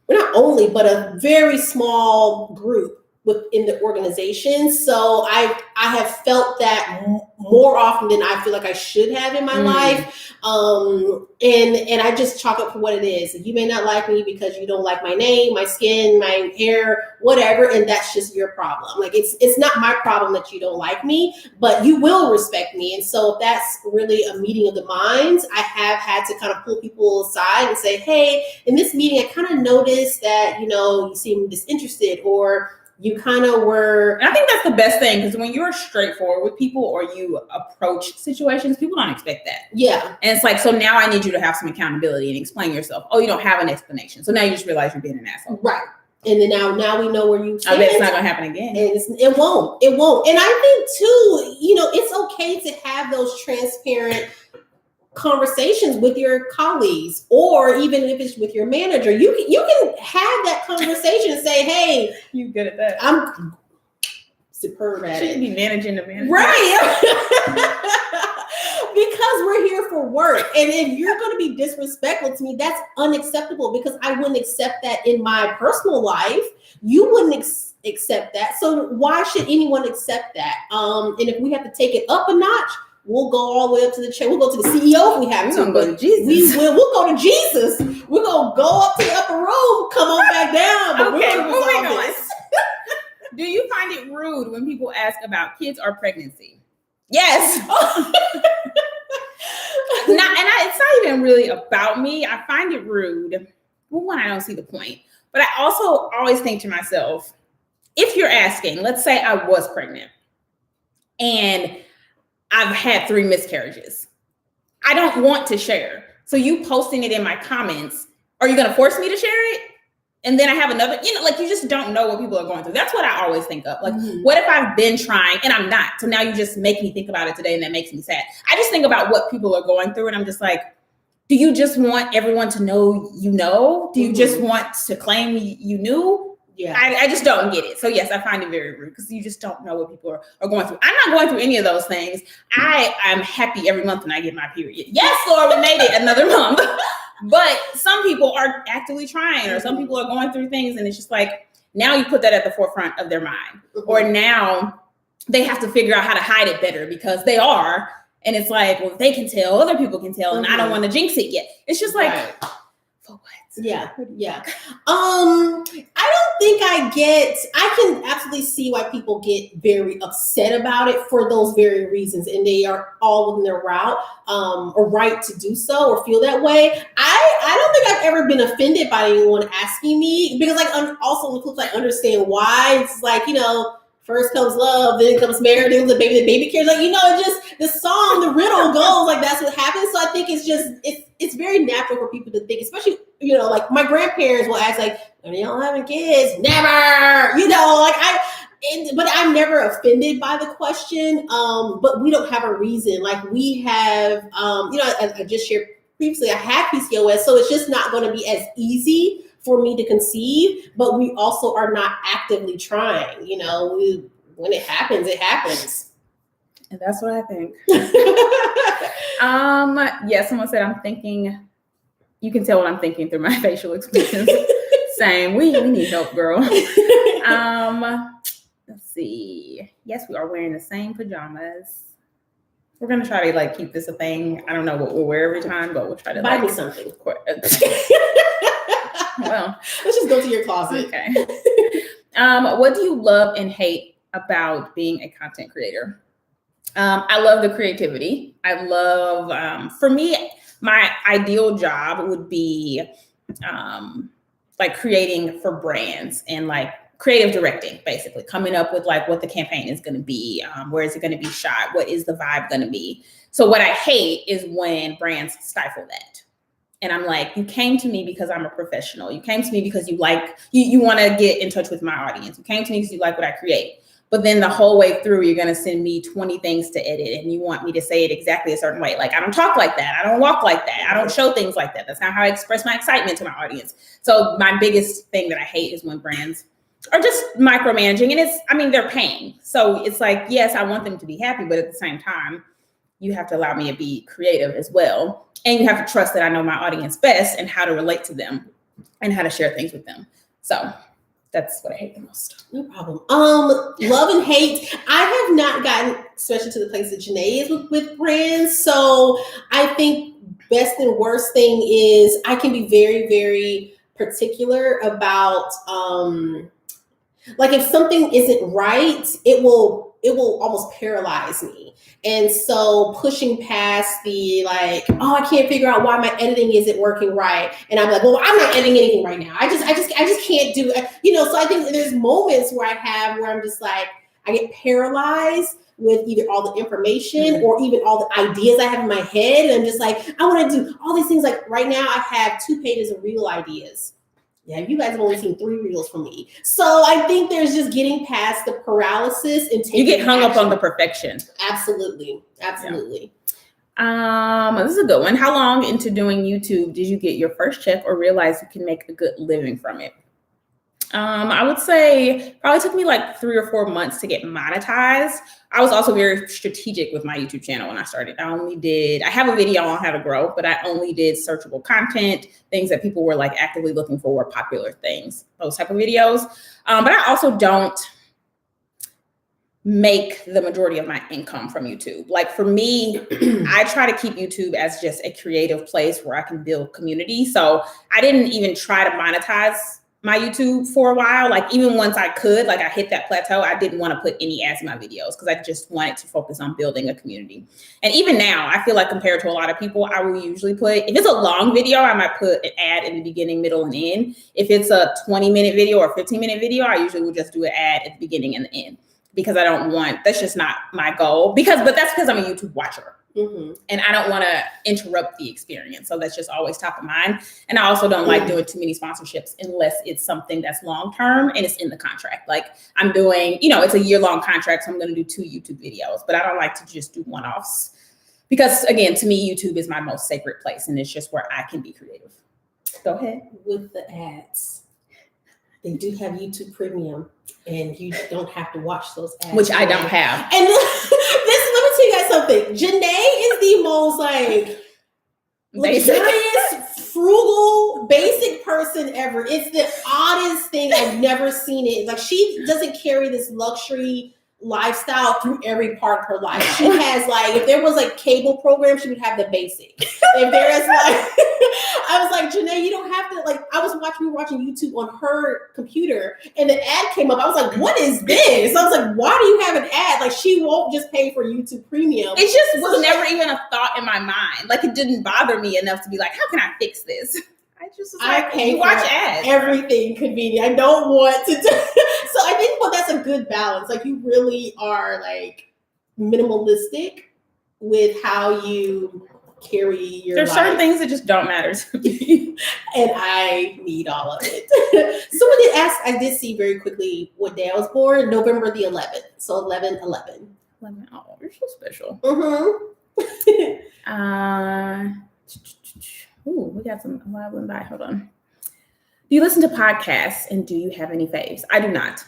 well, not only, but a very small group within the organization. So I have felt that more often than I feel like I should have in my life. And I just chalk up for what it is. You may not like me because you don't like my name, my skin, my hair, whatever. And that's just your problem. Like it's not my problem that you don't like me, but you will respect me. And so if that's really a meeting of the minds, I have had to kind of pull people aside and say, hey, in this meeting, I kind of noticed that, you seem disinterested, or you kind of were. And I think that's the best thing, because when you're straightforward with people or you approach situations, people don't expect that. Yeah. And it's like, so now I need you to have some accountability and explain yourself. Oh, you don't have an explanation. So now you just realize you're being an asshole. Right. And then now we know where you stand. I bet it's not going to happen again. And it won't. And I think too, it's okay to have those transparent conversations with your colleagues, or even if it's with your manager, you can have that conversation and say, hey, you good at that. I'm superb at it. Should be managing the manager. Right. Because we're here for work. And if you're going to be disrespectful to me, that's unacceptable, because I wouldn't accept that in my personal life. You wouldn't accept that. So why should anyone accept that? And if we have to take it up a notch, we'll go all the way up to the chair. We'll go to the CEO if we have to. Go to Jesus. We'll go to Jesus. We're going to go up to the upper room, come on back down. But okay, moving on. Do you find it rude when people ask about kids or pregnancy? Yes. It's not even really about me. I find it rude. Well, one, I don't see the point. But I also always think to myself, if you're asking, let's say I was pregnant and I've had 3 miscarriages, I don't want to share. So you posting it in my comments, are you going to force me to share it? And then I have another, you just don't know what people are going through. That's what I always think of. Like, what if I've been trying and I'm not? So now you just make me think about it today, and that makes me sad. I just think about what people are going through, and I'm just like, do you just want everyone to know you know? Do you just want to claim you knew? Yeah. I just don't get it. So yes, I find it very rude, because you just don't know what people are going through. I'm not going through any of those things. I'm happy every month when I get my period. Yes, Lord, we made it another month. But some people are actively trying, or some people are going through things, and it's just like, now you put that at the forefront of their mind. Or now they have to figure out how to hide it better, because they are. And it's like, well, if they can tell, other people can tell, and I don't want to jinx it yet. It's just like, for what? Yeah. I don't think I can absolutely see why people get very upset about it for those very reasons. And they are all within their route, or right to do so or feel that way. I don't think I've ever been offended by anyone asking me, because like also on the flip side, I understand why. It's like, first comes love, then comes marriage, then the baby cares. Like, it just, the song, the riddle goes like that's what happens. So I think it's very natural for people to think, especially, like my grandparents will ask like, when y'all having kids? Never, but I'm never offended by the question. But we don't have a reason. Like we have, as I just shared previously, I have PCOS, so it's just not going to be as easy for me to conceive, but we also are not actively trying. When it happens, it happens. And that's what I think. Someone said I'm thinking. You can tell what I'm thinking through my facial expressions. Same. We need help, girl. Let's see. Yes, we are wearing the same pajamas. We're gonna try to keep this a thing. I don't know what we'll wear every time, but we'll try to buy me something. Well, let's just go to your closet. Okay. What do you love and hate about being a content creator? I love the creativity. I love, for me, my ideal job would be creating for brands and creative directing, basically coming up with what the campaign is going to be, where is it going to be shot, what is the vibe going to be. So what I hate is when brands stifle that. And I'm like, you came to me because I'm a professional. You came to me because you want to get in touch with my audience. You came to me because you like what I create. But then the whole way through, you're going to send me 20 things to edit and you want me to say it exactly a certain way. I don't talk like that. I don't walk like that. I don't show things like that. That's not how I express my excitement to my audience. So my biggest thing that I hate is when brands are just micromanaging, and they're paying. So it's like, yes, I want them to be happy, but at the same time, you have to allow me to be creative as well. And you have to trust that I know my audience best and how to relate to them and how to share things with them. So that's what I hate the most. No problem. Love and hate. I have not gotten, especially to the place that Jenee is with brands. So I think best and worst thing is I can be very, very particular about, if something isn't right, it will almost paralyze me. And so pushing past the I can't figure out why my editing isn't working right. And I'm like, well, I'm not editing anything right now. I just can't do it. So I think there's moments where I'm just I get paralyzed with either all the information or even all the ideas I have in my head. And I'm just I want to do all these things. Right now I have 2 pages of reel ideas. Yeah, you guys have only seen 3 reels from me. So I think there's just getting past the paralysis and taking You get hung action. up on the perfection. Absolutely. Yeah. This is a good one. How long into doing YouTube did you get your first check or realize you can make a good living from it? I would say probably took me 3 or 4 months to get monetized. I was also very strategic with my YouTube channel when I started. I have a video on how to grow, but I only did searchable content, things that people were actively looking for, popular things, those type of videos. But I also don't make the majority of my income from YouTube. For me, I try to keep YouTube as just a creative place where I can build community. So I didn't even try to monetize my YouTube for a while. Even once I could, I hit that plateau, I didn't want to put any ads in my videos because I just wanted to focus on building a community. And even now, I feel compared to a lot of people, I will usually put, if it's a long video, I might put an ad in the beginning, middle, and end. If it's a 20-minute video or 15-minute video, I usually will just do an ad at the beginning and the end because that's just not my goal. But that's because I'm a YouTube watcher. Mm-hmm. And I don't want to interrupt the experience. So that's just always top of mind. And I also don't like doing too many sponsorships unless it's something that's long-term and it's in the contract. I'm doing, it's a year-long contract. So I'm going to do 2 YouTube videos, but I don't like to just do one-offs because again, to me, YouTube is my most sacred place and it's just where I can be creative. Go ahead. With the ads. They do have YouTube Premium and you don't have to watch those ads. Which I don't have. And let me tell you guys something. Jenee is the most luxurious, frugal, basic person ever. It's the oddest thing. I've never seen it. She doesn't carry this luxury lifestyle through every part of her life. She has like, if there was like cable program, she would have the basic. If there is like, I was like, Jenee, you don't have to, like, we were watching YouTube on her computer and the ad came up. I was like, what is this? I was like, why do you have an ad? Like, she won't just pay for YouTube Premium. It just was never even a thought in my mind. Like, it didn't bother me enough to be like, how can I fix this? I just was like, pay watch ads. Everything convenient. I don't want to do. So I think, well, that's a good balance. Like, you really are like minimalistic with how you carry your There's life. certain things that just don't matter to me. And I need all of it. Someone did ask, I did see very quickly what day I was born, November the 11th. So 11/11. Oh, you're so special. Ooh, we got some. I went by. Hold on. Do you listen to podcasts and do you have any faves? I do not.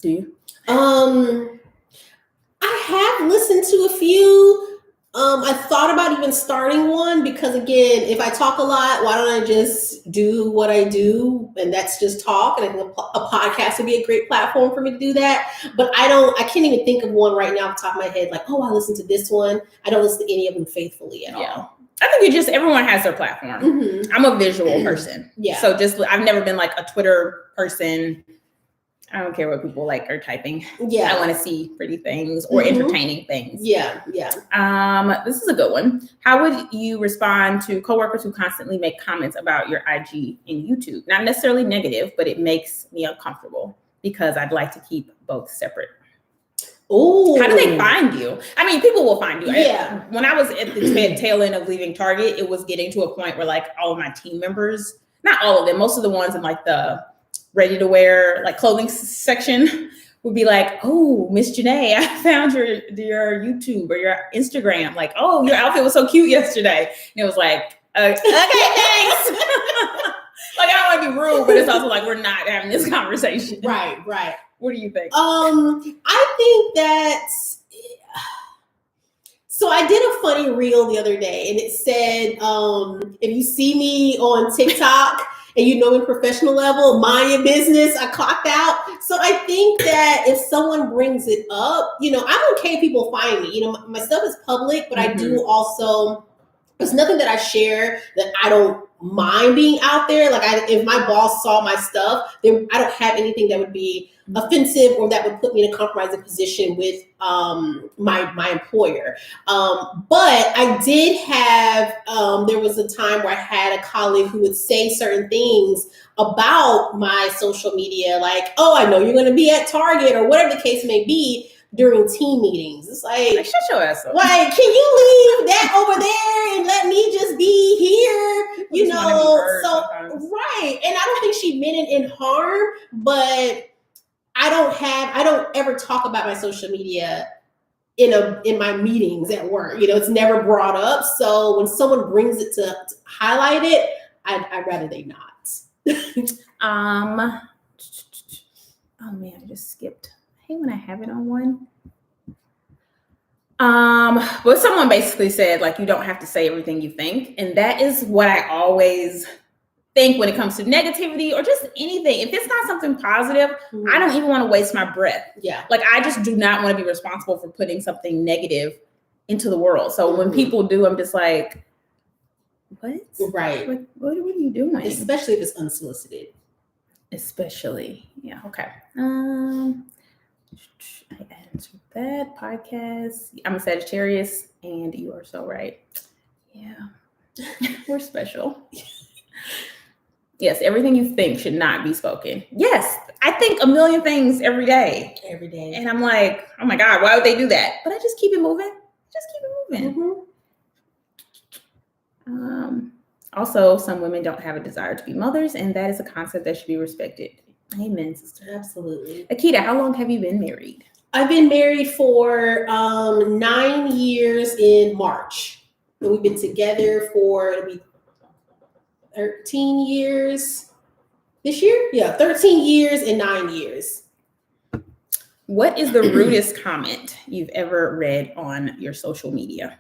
Do you? I have listened to a few. I thought about even starting one because, again, if I talk a lot, why don't I just do what I do? And that's just talk. And I think a podcast would be a great platform for me to do that. But I can't even think of one right now off the top of my head. Like, oh, I listen to this one. I don't listen to any of them faithfully at all. I think everyone has their platform. Mm-hmm. I'm a visual person. Yeah. So I've never been like a Twitter person. I don't care what people like are typing. Yeah. I want to see pretty things or entertaining things. Yeah. This is a good one. How would you respond to coworkers who constantly make comments about your IG and YouTube? Not necessarily negative, but it makes me uncomfortable because I'd like to keep both separate. Oh, how do they find you? I mean, people will find you. Yeah. When I was at the tail end of leaving Target, it was getting to a point where like all of my team members, not all of them, most of the ones in like the ready to wear like clothing section would be like, oh, Miss Jenee, I found your YouTube or your Instagram. Like, oh, your outfit was so cute yesterday. And it was like, okay, thanks. Like, I don't want to be rude, but it's also like, we're not having this conversation. Right. What do you think? I think that, so I did a funny reel the other day and it said, if you see me on TikTok and you know in professional level, mind your business, I clocked out. So I think that if someone brings it up, I'm okay if people find me. My stuff is public, but I do also, there's nothing that I share that I don't mind being out there. Like if my boss saw my stuff, then I don't have anything that would be offensive or that would put me in a compromising position with my employer. But I did have, there was a time where I had a colleague who would say certain things about my social media, like, oh, I know you're going to be at Target or whatever the case may be during team meetings. It's like shut your ass up. Like, can you leave that over there and let me just be here? So right. And I don't think she meant it in harm, but I don't ever talk about my social media in my meetings at work. It's never brought up. So when someone brings it to highlight it, I'd rather they not. Oh man, I just skipped. I hate when I have it on one. But someone basically said, like, you don't have to say everything you think. And that is what I always think when it comes to negativity or just anything. If it's not something positive, I don't even want to waste my breath. Yeah. Like, I just do not want to be responsible for putting something negative into the world. So when people do, I'm just like, what? Right. Like, what are you doing? Especially if it's unsolicited. Especially. Yeah. Okay. I answered that. Podcast. I'm a Sagittarius, and you are so right. Yeah. We're special. Yes, everything you think should not be spoken. Yes, I think a million things every day. Every day. And I'm like, oh my God, why would they do that? But I just keep it moving. Also, some women don't have a desire to be mothers, and that is a concept that should be respected. Amen, sister. Absolutely. Akida, how long have you been married? I've been married for 9 years in March. And we've been together for 13 years this year. Yeah, 13 years and 9 years. What is the rudest comment you've ever read on your social media?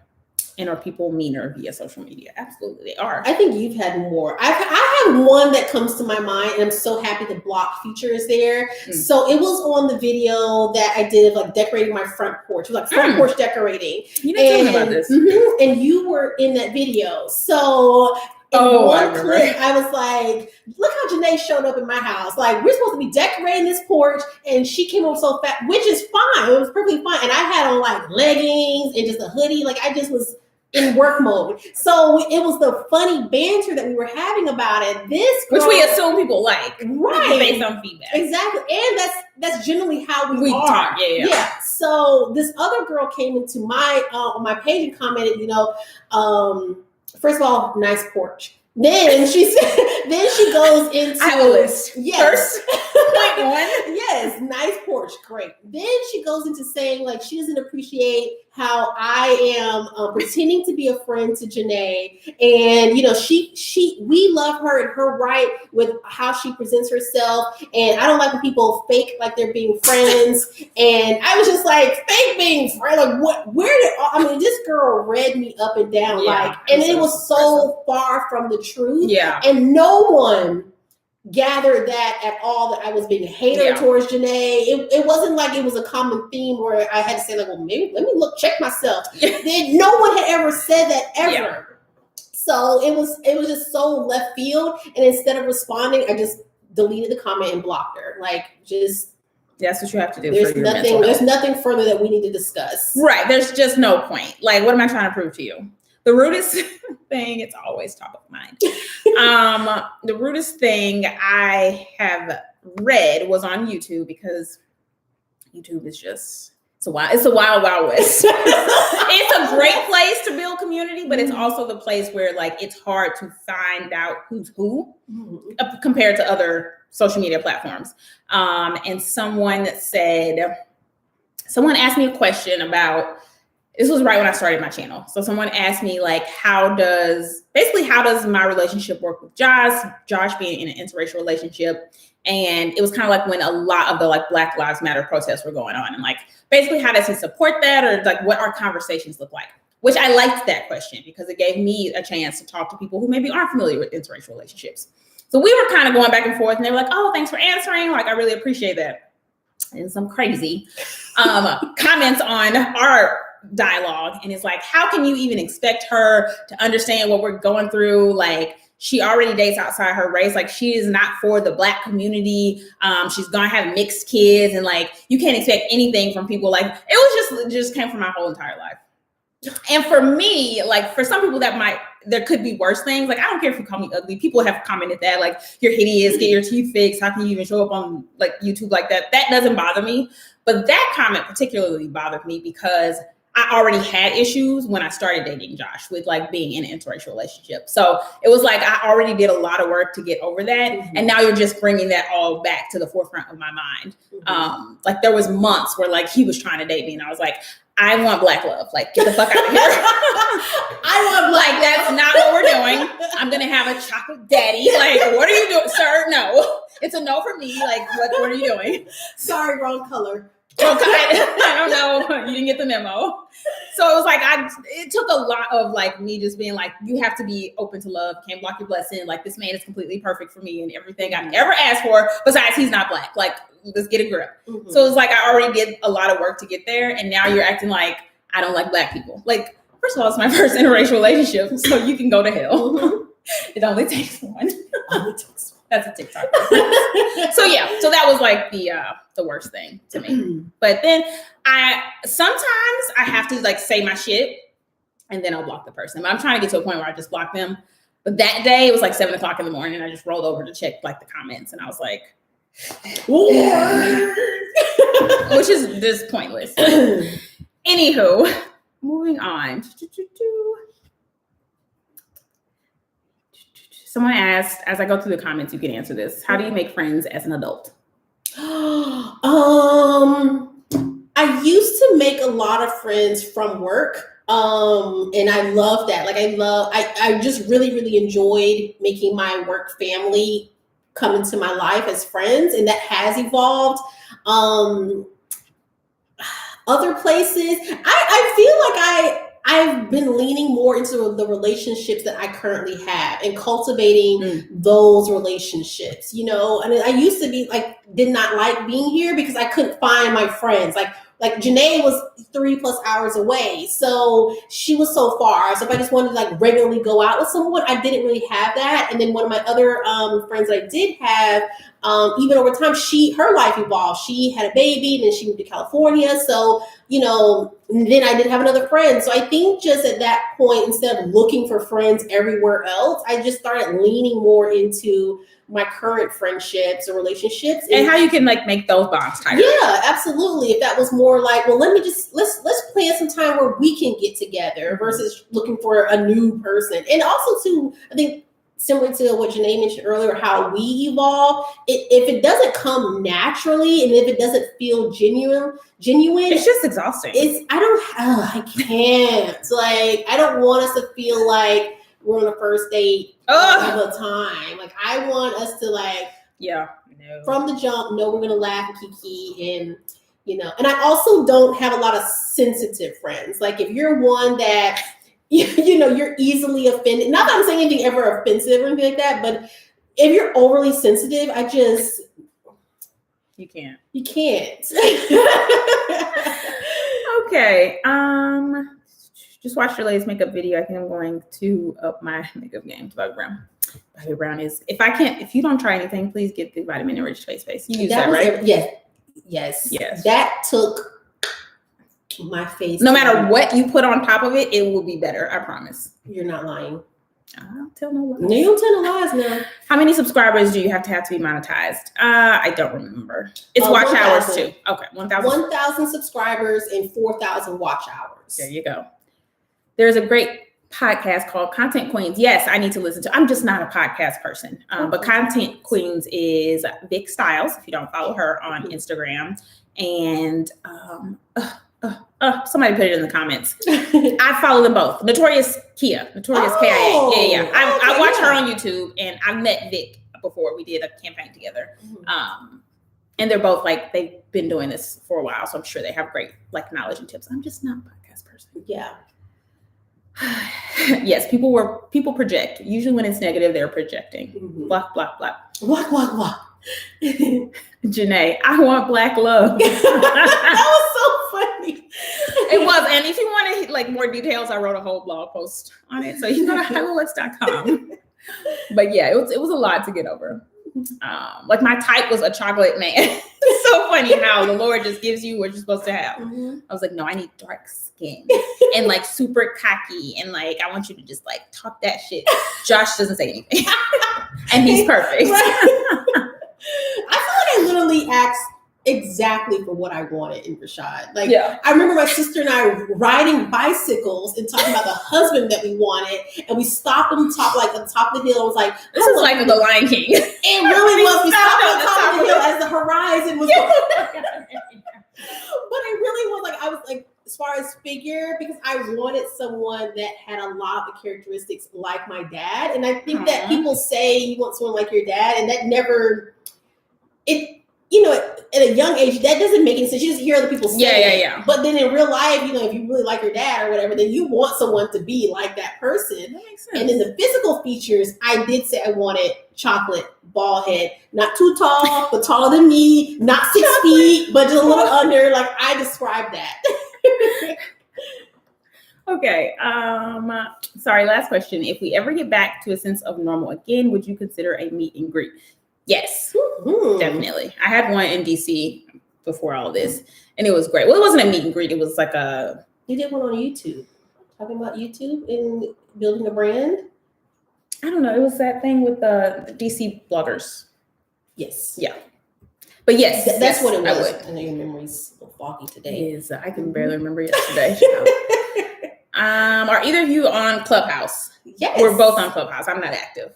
And are people meaner via social media? Absolutely, they are. I think you've had more. I have one that comes to my mind, and I'm so happy the block feature is there. So it was on the video that I did of like decorating my front porch. It was like front porch decorating. You didn't tell me about this. And you were in that video. So in one clip, I was like, look how Jenee showed up in my house. Like, we're supposed to be decorating this porch, and she came up so fast, which is fine. It was perfectly fine. And I had on like leggings and just a hoodie. Like, I just was in work mode. So it was the funny banter that we were having about it. Which we assume people like. Right. Based on feedback. Exactly. And that's generally how we are. Talk. Yeah. So this other girl came into my on my page and commented, first of all, nice porch. Then she goes into I have a list. Yes. First, point one. Yes, nice porch, great. Then she goes into saying like she doesn't appreciate how I am pretending to be a friend to Jenee, and we love her and her right with how she presents herself, and I don't like when people fake like they're being friends. And I was just like, fake being friends, like what? Where did this girl read me up and down, and it was so far from the truth, and no one gathered that at all, that I was being a hater towards Jenee. It wasn't like it was a common theme where I had to say like, well, maybe let me check myself. Then no one had ever said that ever. Yeah. So it was just so left field. And instead of responding, I just deleted the comment and blocked her. Like, just that's what you have to do. There's nothing further that we need to discuss. Right. There's just no point. Like, what am I trying to prove to you? The rudest thing, it's always top of mind. The rudest thing I have read was on YouTube, because YouTube is just, it's a wild west. It's a great place to build community, but it's also the place where like it's hard to find out who's who compared to other social media platforms. And someone asked me a question about, this was right when I started my channel. So someone asked me like, how does my relationship work with Josh being in an interracial relationship? And it was kind of like when a lot of the like Black Lives Matter protests were going on, and like, basically how does he support that? Or like, what our conversations look like? Which I liked that question because it gave me a chance to talk to people who maybe aren't familiar with interracial relationships. So we were kind of going back and forth, and they were like, oh, thanks for answering. Like, I really appreciate that. And some crazy comments on our dialogue, and it's like, how can you even expect her to understand what we're going through? Like, she already dates outside her race. Like, she is not for the Black community. She's gonna have mixed kids, and like, you can't expect anything from people. Like, it was just came from my whole entire life. And for me, like, for some people there could be worse things. Like, I don't care if you call me ugly. People have commented that, like, you're hideous, get your teeth fixed. How can you even show up on like YouTube like that? That doesn't bother me. But that comment particularly bothered me because I already had issues when I started dating Josh with like being in an interracial relationship. So it was like, I already did a lot of work to get over that. And now you're just bringing that all back to the forefront of my mind. Like, there was months where like he was trying to date me, and I was like, I want Black love. Like, get the fuck out of here. I want Black. Like, that's not what we're doing. I'm going to have a chocolate daddy. Like, what are you doing? Sir, no. It's a no for me. Like, what are you doing? Sorry, wrong color. Okay. I don't know. You didn't get the memo. So it was like, it took a lot of like me just being like, you have to be open to love. Can't block your blessing. Like, this man is completely perfect for me and everything I've ever asked for. Besides, he's not Black. Like, let's get a grip. So it's like, I already did a lot of work to get there. And now you're acting like I don't like Black people. Like, first of all, it's my first interracial relationship. So you can go to hell. It only takes one. That's a TikTok. So yeah, so that was like the worst thing to me. But then sometimes I have to like say my shit, and then I'll block the person. But I'm trying to get to a point where I just block them. But that day it was like 7:00 in the morning, and I just rolled over to check like the comments, and I was like, which is just pointless. Anywho, moving on. Someone asked, as I go through the comments, you can answer this. How do you make friends as an adult? I used to make a lot of friends from work. And I love that. Like, I just really, really enjoyed making my work family come into my life as friends. And that has evolved. Other places, I feel like I've been leaning more into the relationships that I currently have and cultivating those relationships, you know. And I used to be like, did not like being here because I couldn't find my friends. Like Jenee was 3+ hours away. So she was so far. So if I just wanted to like regularly go out with someone, I didn't really have that. And then one of my other friends that I did have, even over time, her life evolved. She had a baby and then she moved to California. So, you know, then I didn't have another friend. So I think just at that point, instead of looking for friends everywhere else, I just started leaning more into my current friendships or relationships, and how you can like make those bonds tighter. Yeah, absolutely. If that was more like, well, let's plan some time where we can get together versus looking for a new person. And also too, I think similar to what Jenee mentioned earlier, how we evolve, if it doesn't come naturally and if it doesn't feel genuine, it's just exhausting. I can't. Like, I don't want us to feel like we're on a first date all the time. Like, I want us to from the jump, know we're gonna laugh and kiki, and you know. And I also don't have a lot of sensitive friends. Like, if you're one that you know you're easily offended. Not that I'm saying anything ever offensive or anything like that, but if you're overly sensitive, you can't. You can't. Okay. Just watched your latest makeup video. I think I'm going to up my makeup game to Bobbi Brown. Bobbi Brown is, if you don't try anything, please get the vitamin enriched face. You use that, right? Yes. That took my face. No matter what you put on top of it, it will be better. I promise. You're not lying. I don't tell no lies. No, you don't tell no lies now. How many subscribers do you have to be monetized? I don't remember. It's watch 1, hours too. Okay, 1,000. 1,000 subscribers and 4,000 watch hours. There you go. There's a great podcast called Content Queens. Yes, I need to listen to. I'm just not a podcast person. But Content Queens is Vic Styles, if you don't follow her on Instagram. And somebody put it in the comments. I follow them both. Notorious Kia. Notorious KIA. Yeah. I watch her on YouTube, and I've met Vic before. We did a campaign together. And they're both like, they've been doing this for a while, so I'm sure they have great like knowledge and tips. I'm just not a podcast person. Yeah. Yes, people project. Usually when it's negative, they're projecting. Block, block, block. Block, block, block. Jenee, I want black love. That was so funny. It was. And if you want like more details, I wrote a whole blog post on it. So you can go to HelloLux.com. But yeah, it was a lot to get over. Like my type was a chocolate man. It's so funny how the Lord just gives you what you're supposed to have. I was like, no, I need dark skin and like super cocky, and like I want you to just like talk that shit. Josh doesn't say anything, and he's perfect. I feel like I literally asked exactly for what I wanted in Rashad. Like, I remember my sister and I riding bicycles and talking about the husband that we wanted, and we stopped on top of the hill. I was like, this is like the Lion King. It really was. We stopped on top of the hill as the horizon was going. But it really was like, I was like, as far as figure, because I wanted someone that had a lot of the characteristics like my dad. And I think that people say you want someone like your dad, and that never, you know, at a young age, that doesn't make any sense. You just hear other people say it. But then in real life, you know, if you really like your dad or whatever, then you want someone to be like that person. That makes sense. And then the physical features, I did say I wanted chocolate, bald head, not too tall, but taller than me, not 6 feet, but just a little under. Like, I described that. Okay. Sorry, last question. If we ever get back to a sense of normal again, would you consider a meet and greet? Yes, definitely. I had one in DC before all this, and it was great. Well, it wasn't a meet and greet. It was like You did one on YouTube. Talking about YouTube and building a brand? I don't know. It was that thing with the DC bloggers. Yes. Yeah. But yes, that's what it was. I would. I know your memory's a little foggy today. It is. I can barely remember yesterday. Are either of you on Clubhouse? Yes. We're both on Clubhouse. I'm not active.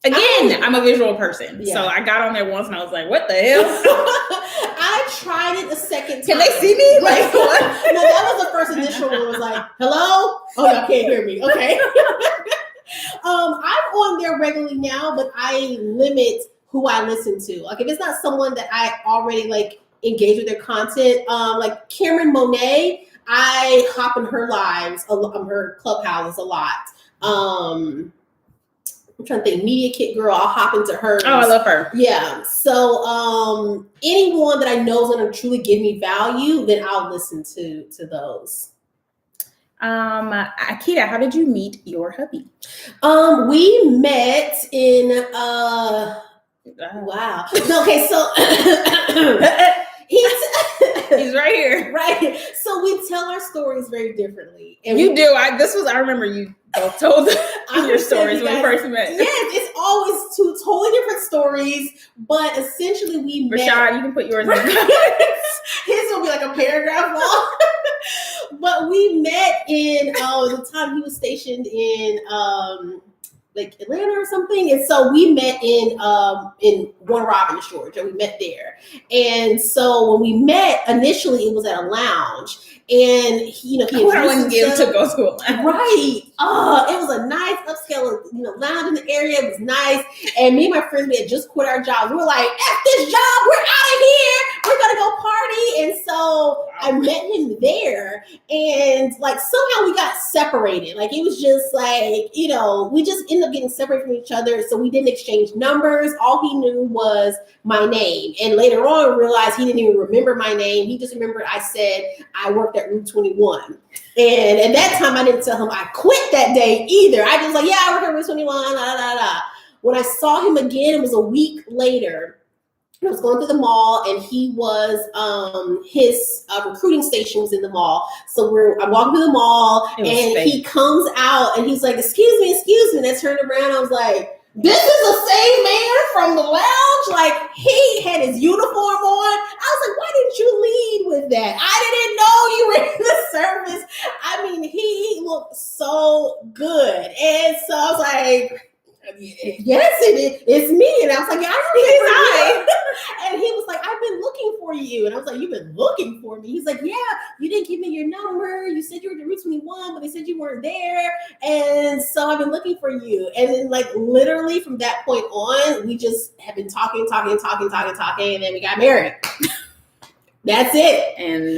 Again, I'm a visual person. So I got on there once and I was like, what the hell? I tried it a second time. Can they see me? Like, what? No, that was the first initial one. It was like, hello? Oh, y'all can't hear me. Okay. I'm on there regularly now, but I limit who I listen to. Like, if it's not someone that I already like engage with their content, like Cameron Monet, I hop in her lives, her clubhouses a lot. I'm trying to think, Media Kit Girl, I'll hop into hers. Oh, I love her. Yeah. So anyone that I know is going to truly give me value, then I'll listen to those. Akida, how did you meet your hubby? We met in wow. Okay, so he's right here. Right. So we tell our stories very differently. And you do. I remember you both told your stories when we first met. Yes, it's always two totally different stories, but essentially we met. Rashad, you can put yours in the comments. His will be like a paragraph long. But we met in the time he was stationed in like Atlanta or something, and so we met in Warner Robins, Georgia. We met there, and so when we met initially, it was at a lounge, and he I wouldn't give to go to a lounge. Right. It was a nice upscale, lounge in the area. It was nice, and me and my friends, we had just quit our jobs. We were like, "F this job, we're out of here. We're gonna go party." And so I met him there, and like somehow we got separated. Like it was just like we just ended up getting separated from each other. So we didn't exchange numbers. All he knew was my name, and later on realized he didn't even remember my name. He just remembered I said I worked at Route 21. And at that time, I didn't tell him I quit that day either. I just like, yeah, I work at Route 21, la, la, la. When I saw him again, it was a week later. I was going through the mall, and he was, his recruiting station was in the mall. So I'm walking through the mall, and he comes out, and he's like, excuse me. And I turned around, I was like, this is the same man from the lounge. Like he had his uniform on. I was like, why didn't you lead with that? I didn't know you were in the service. I mean, he looked so good. And so I was like, yes, it's me. And I was like, yeah, I remember. And he was like, I've been looking for you. And I was like, you've been looking for me? He's like, yeah, you didn't give me your number. You said you were at Route 21, but they said you weren't there. And so I've been looking for you. And then like literally from that point on, we just have been talking. And then we got married. That's it. And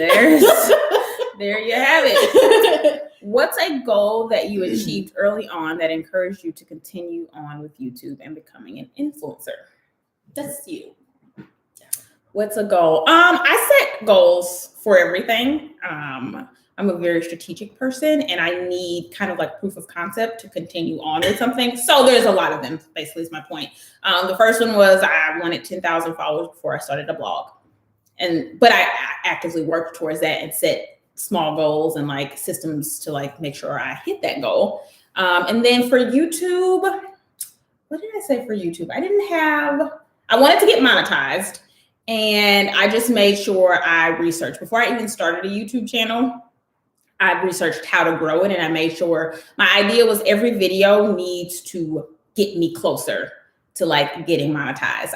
there you have it. What's a goal that you achieved early on that encouraged you to continue on with YouTube and becoming an influencer? That's you. What's a goal? I set goals for everything. I'm a very strategic person, and I need kind of like proof of concept to continue on with something. So there's a lot of them, basically is my point. The first one was I wanted 10,000 followers before I started a blog. But I actively worked towards that and set small goals and like systems to like make sure I hit that goal. And then for YouTube, what did I say for YouTube? I wanted to get monetized, and I just made sure I researched before I even started a YouTube channel. I researched how to grow it, and I made sure my idea was every video needs to get me closer to like getting monetized.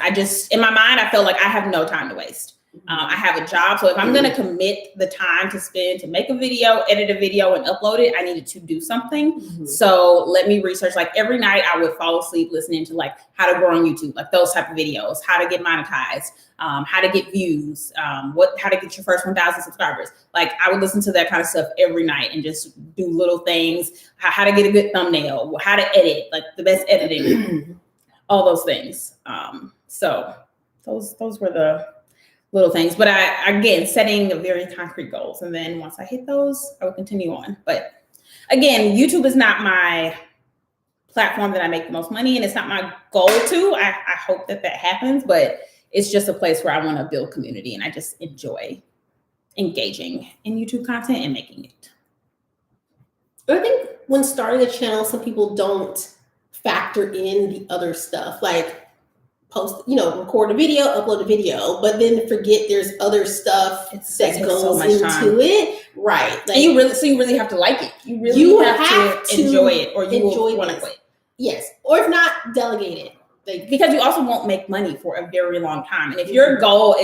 In my mind, I felt like I have no time to waste. I have a job. So if I'm going to commit the time to spend to make a video, edit a video, and upload it, I needed to do something. Mm-hmm. So let me research. Like every night I would fall asleep listening to like how to grow on YouTube, like those type of videos, how to get monetized, how to get views, how to get your first 1,000 subscribers. Like I would listen to that kind of stuff every night and just do little things, how to get a good thumbnail, how to edit, like the best editing, all those things. So those were the little things, but again, setting very concrete goals. And then once I hit those, I will continue on. But again, YouTube is not my platform that I make the most money, and it's not my goal to. I hope that happens, but it's just a place where I want to build community, and I just enjoy engaging in YouTube content and making it. I think when starting a channel, some people don't factor in the other stuff, like record a video, upload a video, but then forget there's other stuff that goes into it. Right. Like, and you really have to like it. You really have to enjoy it, or you will want to quit. Yes. Or if not, delegate it. Because you also won't make money for a very long time. And if your goal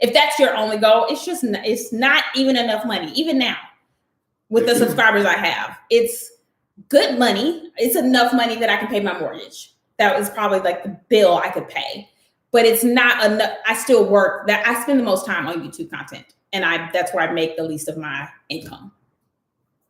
if that's your only goal, it's not even enough money. Even now, with the subscribers I have, it's good money. It's enough money that I can pay my mortgage. That was probably like the bill I could pay, but it's not enough. I still work. That I spend the most time on YouTube content. and that's where I make the least of my income.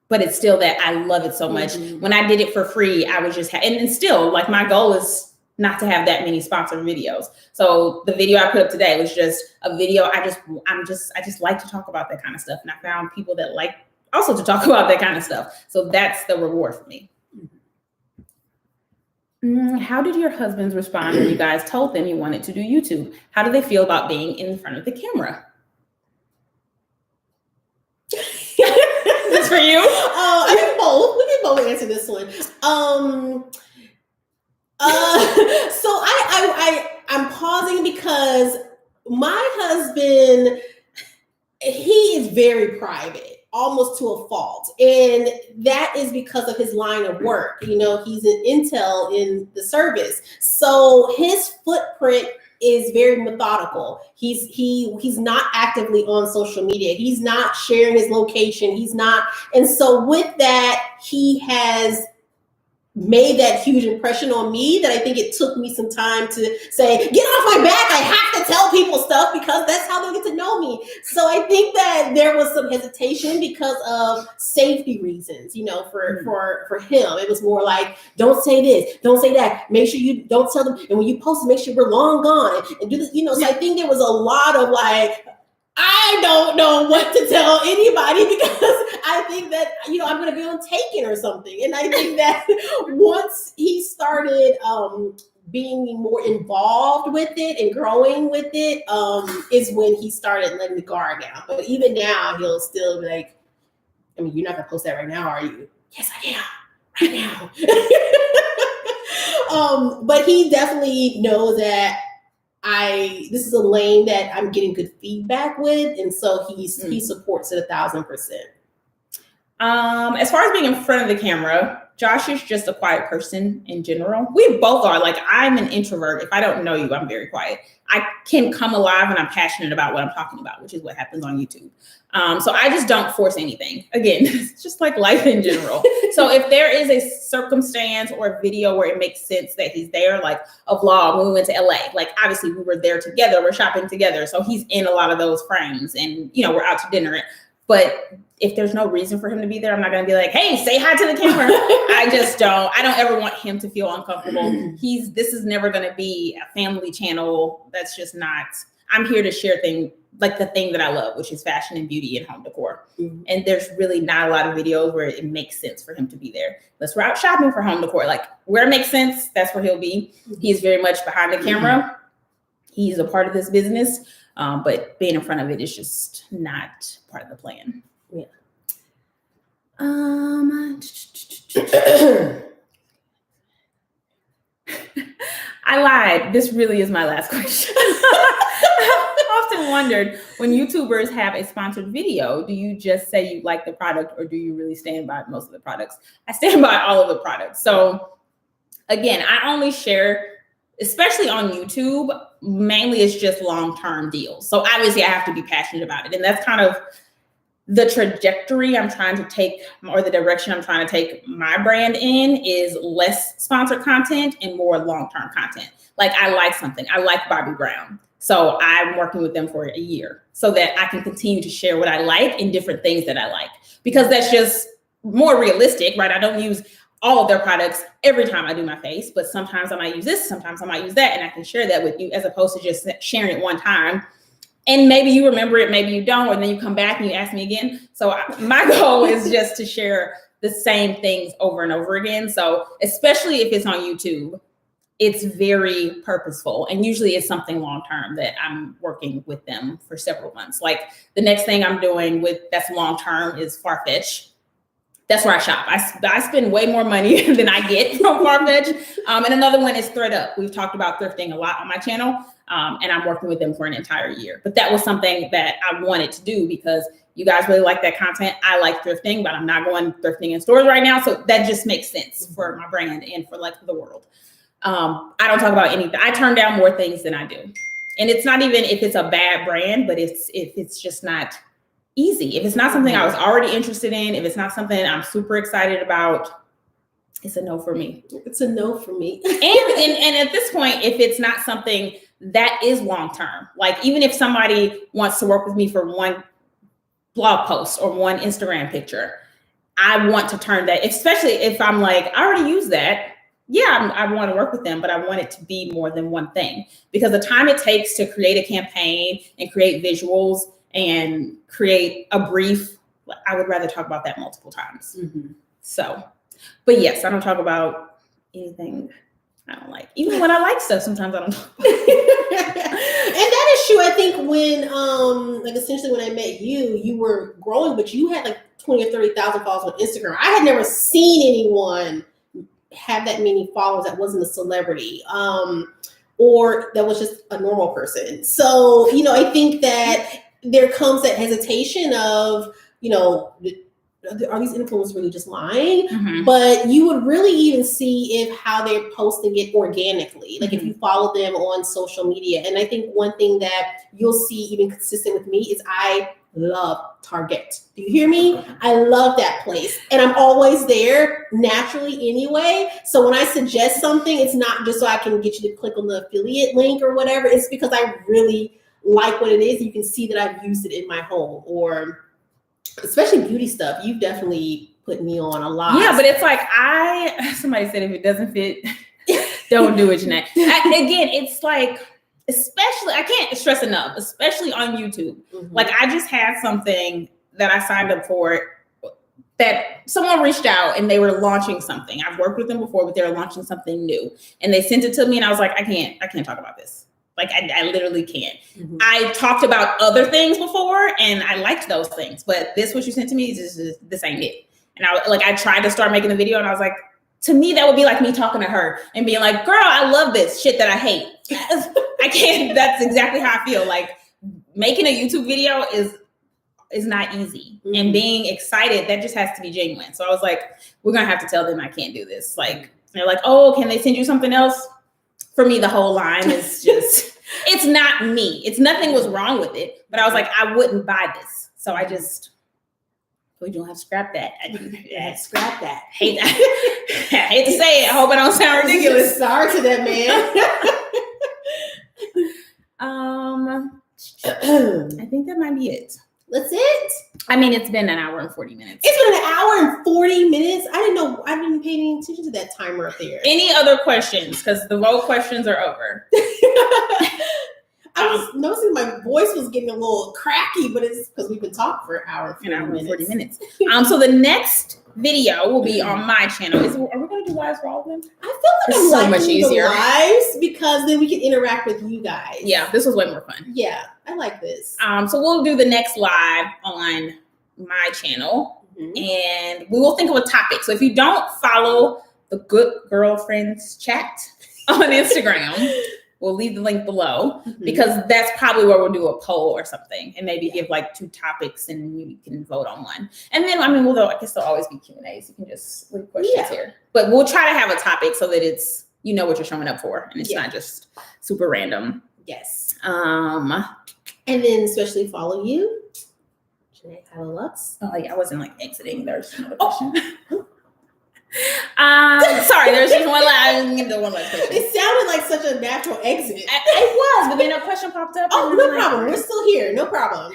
But it's still that I love it so much. When I did it for free, I was just and still, like, my goal is not to have that many sponsored videos. So the video I put up today was just a video. I just like to talk about that kind of stuff, and I found people that like also to talk about that kind of stuff. So that's the reward for me. How did your husbands respond when you guys told them you wanted to do YouTube? How do they feel about being in front of the camera? This for you? I think both. We can both answer this one. So I'm pausing because my husband, he is very private, almost to a fault. And that is because of his line of work. You know, he's an intel in the service. So his footprint is very methodical. He's not actively on social media. He's not sharing his location. He's not. And so with that, he has made that huge impression on me that I think it took me some time to say, get off my back. I have to tell people stuff because that's how they'll get to know me. So I think that there was some hesitation because of safety reasons, you know, for him. It was more like, don't say this, don't say that. Make sure you don't tell them. And when you post it, make sure we're long gone and do this, you know. So I think there was a lot of like, I don't know what to tell anybody because I think that, you know, I'm going to be on Taken or something. And I think that once he started being more involved with it and growing with it is when he started letting the guard down. But even now, he'll still be like, I mean, you're not going to post that right now, are you? Yes, I am. Right now. But he definitely knows that this is a lane that I'm getting good feedback with, and so he supports it 1,000%. As far as being in front of the camera, Josh is just a quiet person in general. We both are. Like, I'm an introvert. If I don't know you, I'm very quiet. I can come alive and I'm passionate about what I'm talking about, which is what happens on YouTube. So I just don't force anything. Again, it's just like life in general. So if there is a circumstance or a video where it makes sense that he's there, like a vlog when we went to LA, like obviously we were there together, we're shopping together. So he's in a lot of those frames and, you know, we're out to dinner. But if there's no reason for him to be there, I'm not going to be like, hey, say hi to the camera. I don't ever want him to feel uncomfortable. This is never going to be a family channel. That's just not, I'm here to share things like the thing that I love, which is fashion and beauty and home decor. Mm-hmm. And there's really not a lot of videos where it makes sense for him to be there. Unless we're out shopping for home decor, like where it makes sense, that's where he'll be. Mm-hmm. He's very much behind the camera. Mm-hmm. He's a part of this business. But being in front of it is just not part of the plan. Yeah. I lied. This really is my last question. I often wondered, when YouTubers have a sponsored video, do you just say you like the product or do you really stand by most of the products? I stand by all of the products. So again, I only share, especially on YouTube, mainly it's just long-term deals. So obviously I have to be passionate about it. And that's kind of the trajectory I'm trying to take, or the direction I'm trying to take my brand in, is less sponsored content and more long-term content. Like, I like something. I like Bobbi Brown. So I'm working with them for a year so that I can continue to share what I like and different things that I like, because that's just more realistic, right? I don't use all of their products every time I do my face, but sometimes I might use this, sometimes I might use that, and I can share that with you as opposed to just sharing it one time. And maybe you remember it, maybe you don't, and then you come back and you ask me again. So my goal is just to share the same things over and over again. So especially if it's on YouTube, it's very purposeful. And usually it's something long-term that I'm working with them for several months. Like the next thing I'm doing that's long-term is Farfetch. That's where I shop. I spend way more money than I get from Farfetch. And another one is ThredUp. We've talked about thrifting a lot on my channel, and I'm working with them for an entire year. But that was something that I wanted to do because you guys really like that content. I like thrifting, but I'm not going thrifting in stores right now. So that just makes sense for my brand and for like the world. I don't talk about anything. I turn down more things than I do. And it's not even if it's a bad brand, but if it's just not easy. If it's not something I was already interested in, if it's not something I'm super excited about, it's a no for me. It's a no for me. and at this point, if it's not something that is long-term, like even if somebody wants to work with me for blog post or one Instagram picture. I want to turn that, especially if I'm like, I already use that. Yeah, I want to work with them, but I want it to be more than one thing, because the time it takes to create a campaign and create visuals and create a brief, I would rather talk about that multiple times. Mm-hmm. So, but yes, I don't talk about anything I don't like. Even when I like stuff, sometimes I don't talk about it. And that is true. I think when, like essentially when I met you, you were growing, but you had like 20 or 30,000 followers on Instagram. I had never seen anyone have that many followers that wasn't a celebrity, or that was just a normal person. So, you know, I think that there comes that hesitation of, you know, are these influencers really just lying? Mm-hmm. But you would really even see if how they're posting it organically, like if you follow them on social media. And I think one thing that you'll see even consistent with me is I love Target. Do you hear me? I love that place. And I'm always there naturally anyway. So when I suggest something, it's not just so I can get you to click on the affiliate link or whatever. It's because I really like what it is. You can see that I've used it in my home, or especially beauty stuff. You've definitely put me on a lot. Yeah, but it's like somebody said if it doesn't fit, don't do it, Jenee. Again, it's like, especially, I can't stress enough, especially on YouTube. Mm-hmm. Like I just had something that I signed up for that someone reached out and they were launching something. I've worked with them before, but they were launching something new. And they sent it to me and I was like, I can't talk about this. Like I literally can't. Mm-hmm. I talked about other things before and I liked those things, but what you sent to me is just, this ain't it. And I tried to start making a video and I was like, to me, that would be like me talking to her and being like, girl, I love this shit that I hate. I can't, that's exactly how I feel. Like making a YouTube video is not easy. Mm-hmm. And being excited, that just has to be genuine. So I was like, we're going to have to tell them I can't do this. Like, they're like, oh, can they send you something else? For me, the whole line is just, it's not me. It's nothing was wrong with it, but I was like, I wouldn't buy this. So I just, we don't have to scrap that. Scrap that. Hate that. I hate to say it. I hope I don't sound ridiculous. Sorry to that man. I think that might be it. That's it? I mean, it's been an hour and 40 minutes. It's been an hour and 40 minutes? I didn't know. I didn't pay any attention to that timer up there. Any other questions? Because the vote questions are over. I was noticing my voice was getting a little cracky, but it's because we've been talking for an hour and 40 minutes. So the next video will be on my channel. Are we going to do lives for all of them? I feel like it's so much easier. Lives because then we can interact with you guys. Yeah, this was way more fun. Yeah, I like this. So we'll do the next live on my channel, and we will think of a topic. So if you don't follow the Good Girlfriends Chat on Instagram, we'll leave the link below because that's probably where we'll do a poll or something and maybe give like 2 topics and you can vote on one. And then, I mean, I guess there'll always be Q&As. You can just leave questions here. But we'll try to have a topic so that it's, you know what you're showing up for and it's not just super random. Yes. And then especially follow you, Jenee Lux. Oh yeah, I wasn't like exiting. There's another question. Sorry, there's just one last. Question. It sounded like such a natural exit. It was, but then a question popped up. Oh, no problem. We're still here. No problem.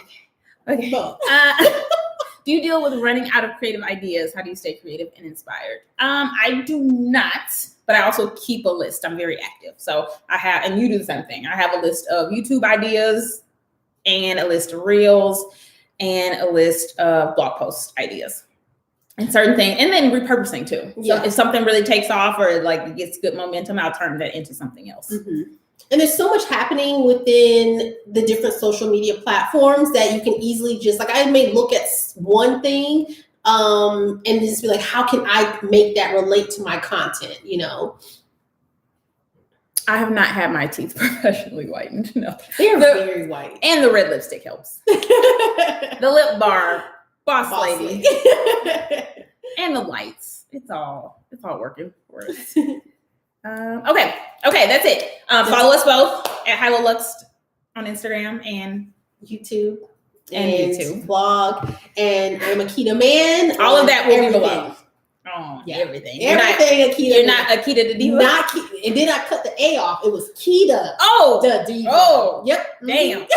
Okay. Do you deal with running out of creative ideas? How do you stay creative and inspired? I do not, but I also keep a list. I'm very active. So I have, and you do the same thing. I have a list of YouTube ideas and a list of reels and a list of blog post ideas. And certain things, and then repurposing too. Yeah. So if something really takes off or like gets good momentum, I'll turn that into something else. Mm-hmm. And there's so much happening within the different social media platforms that you can easily just, like, I may look at one thing and just be like, how can I make that relate to my content, you know? I have not had my teeth professionally whitened. No, they're very white. And the red lipstick helps. The lip bar. Boss lady. And the lights. It's all working for us. Okay, that's it. Follow us both at Hyla Lux on Instagram and YouTube. And YouTube. Blog. And I'm Akida Man. All of that will be below. Oh, yeah. Everything. Everything Akida. You're not Akida the Diva? And then I cut the A off. It was Kita. Oh. The Diva. Oh. Yep. Damn.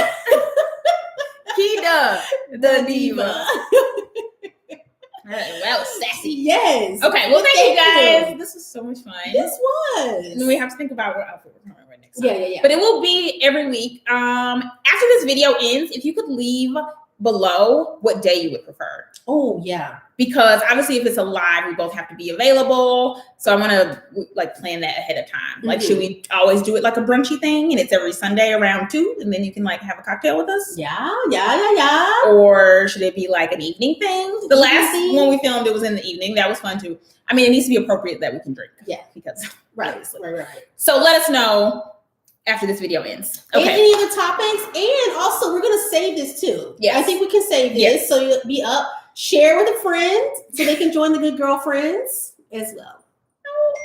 Akida, the diva. Well, sassy. Yes. Okay. Well, thank you guys. This was so much fun. This was. And we have to think about what outfit we're coming with next time. Yeah. But it will be every week. After this video ends, if you could leave below what day you would prefer. Oh, yeah. Because obviously if it's a live, we both have to be available. So I want to like plan that ahead of time. Like, should we always do it like a brunchy thing and it's every Sunday around 2 and then you can like have a cocktail with us? Yeah. Or should it be like an evening thing? The last one we filmed, it was in the evening. That was fun too. I mean, it needs to be appropriate that we can drink. Yeah. Because Right. So let us know after this video ends. Okay. And any other topics. And also we're going to save this too. Yes. I think we can save this. So you'll be up. Share with a friend so they can join the Good Girlfriends as well.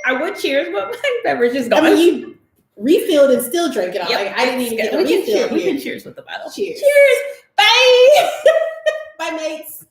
I would cheers, but my beverage is gone. I mean, you refilled and still drank it all. Yep. Like, I didn't even get a we refill. We can cheers with the bottle. Cheers. Cheers. Bye. Bye, mates.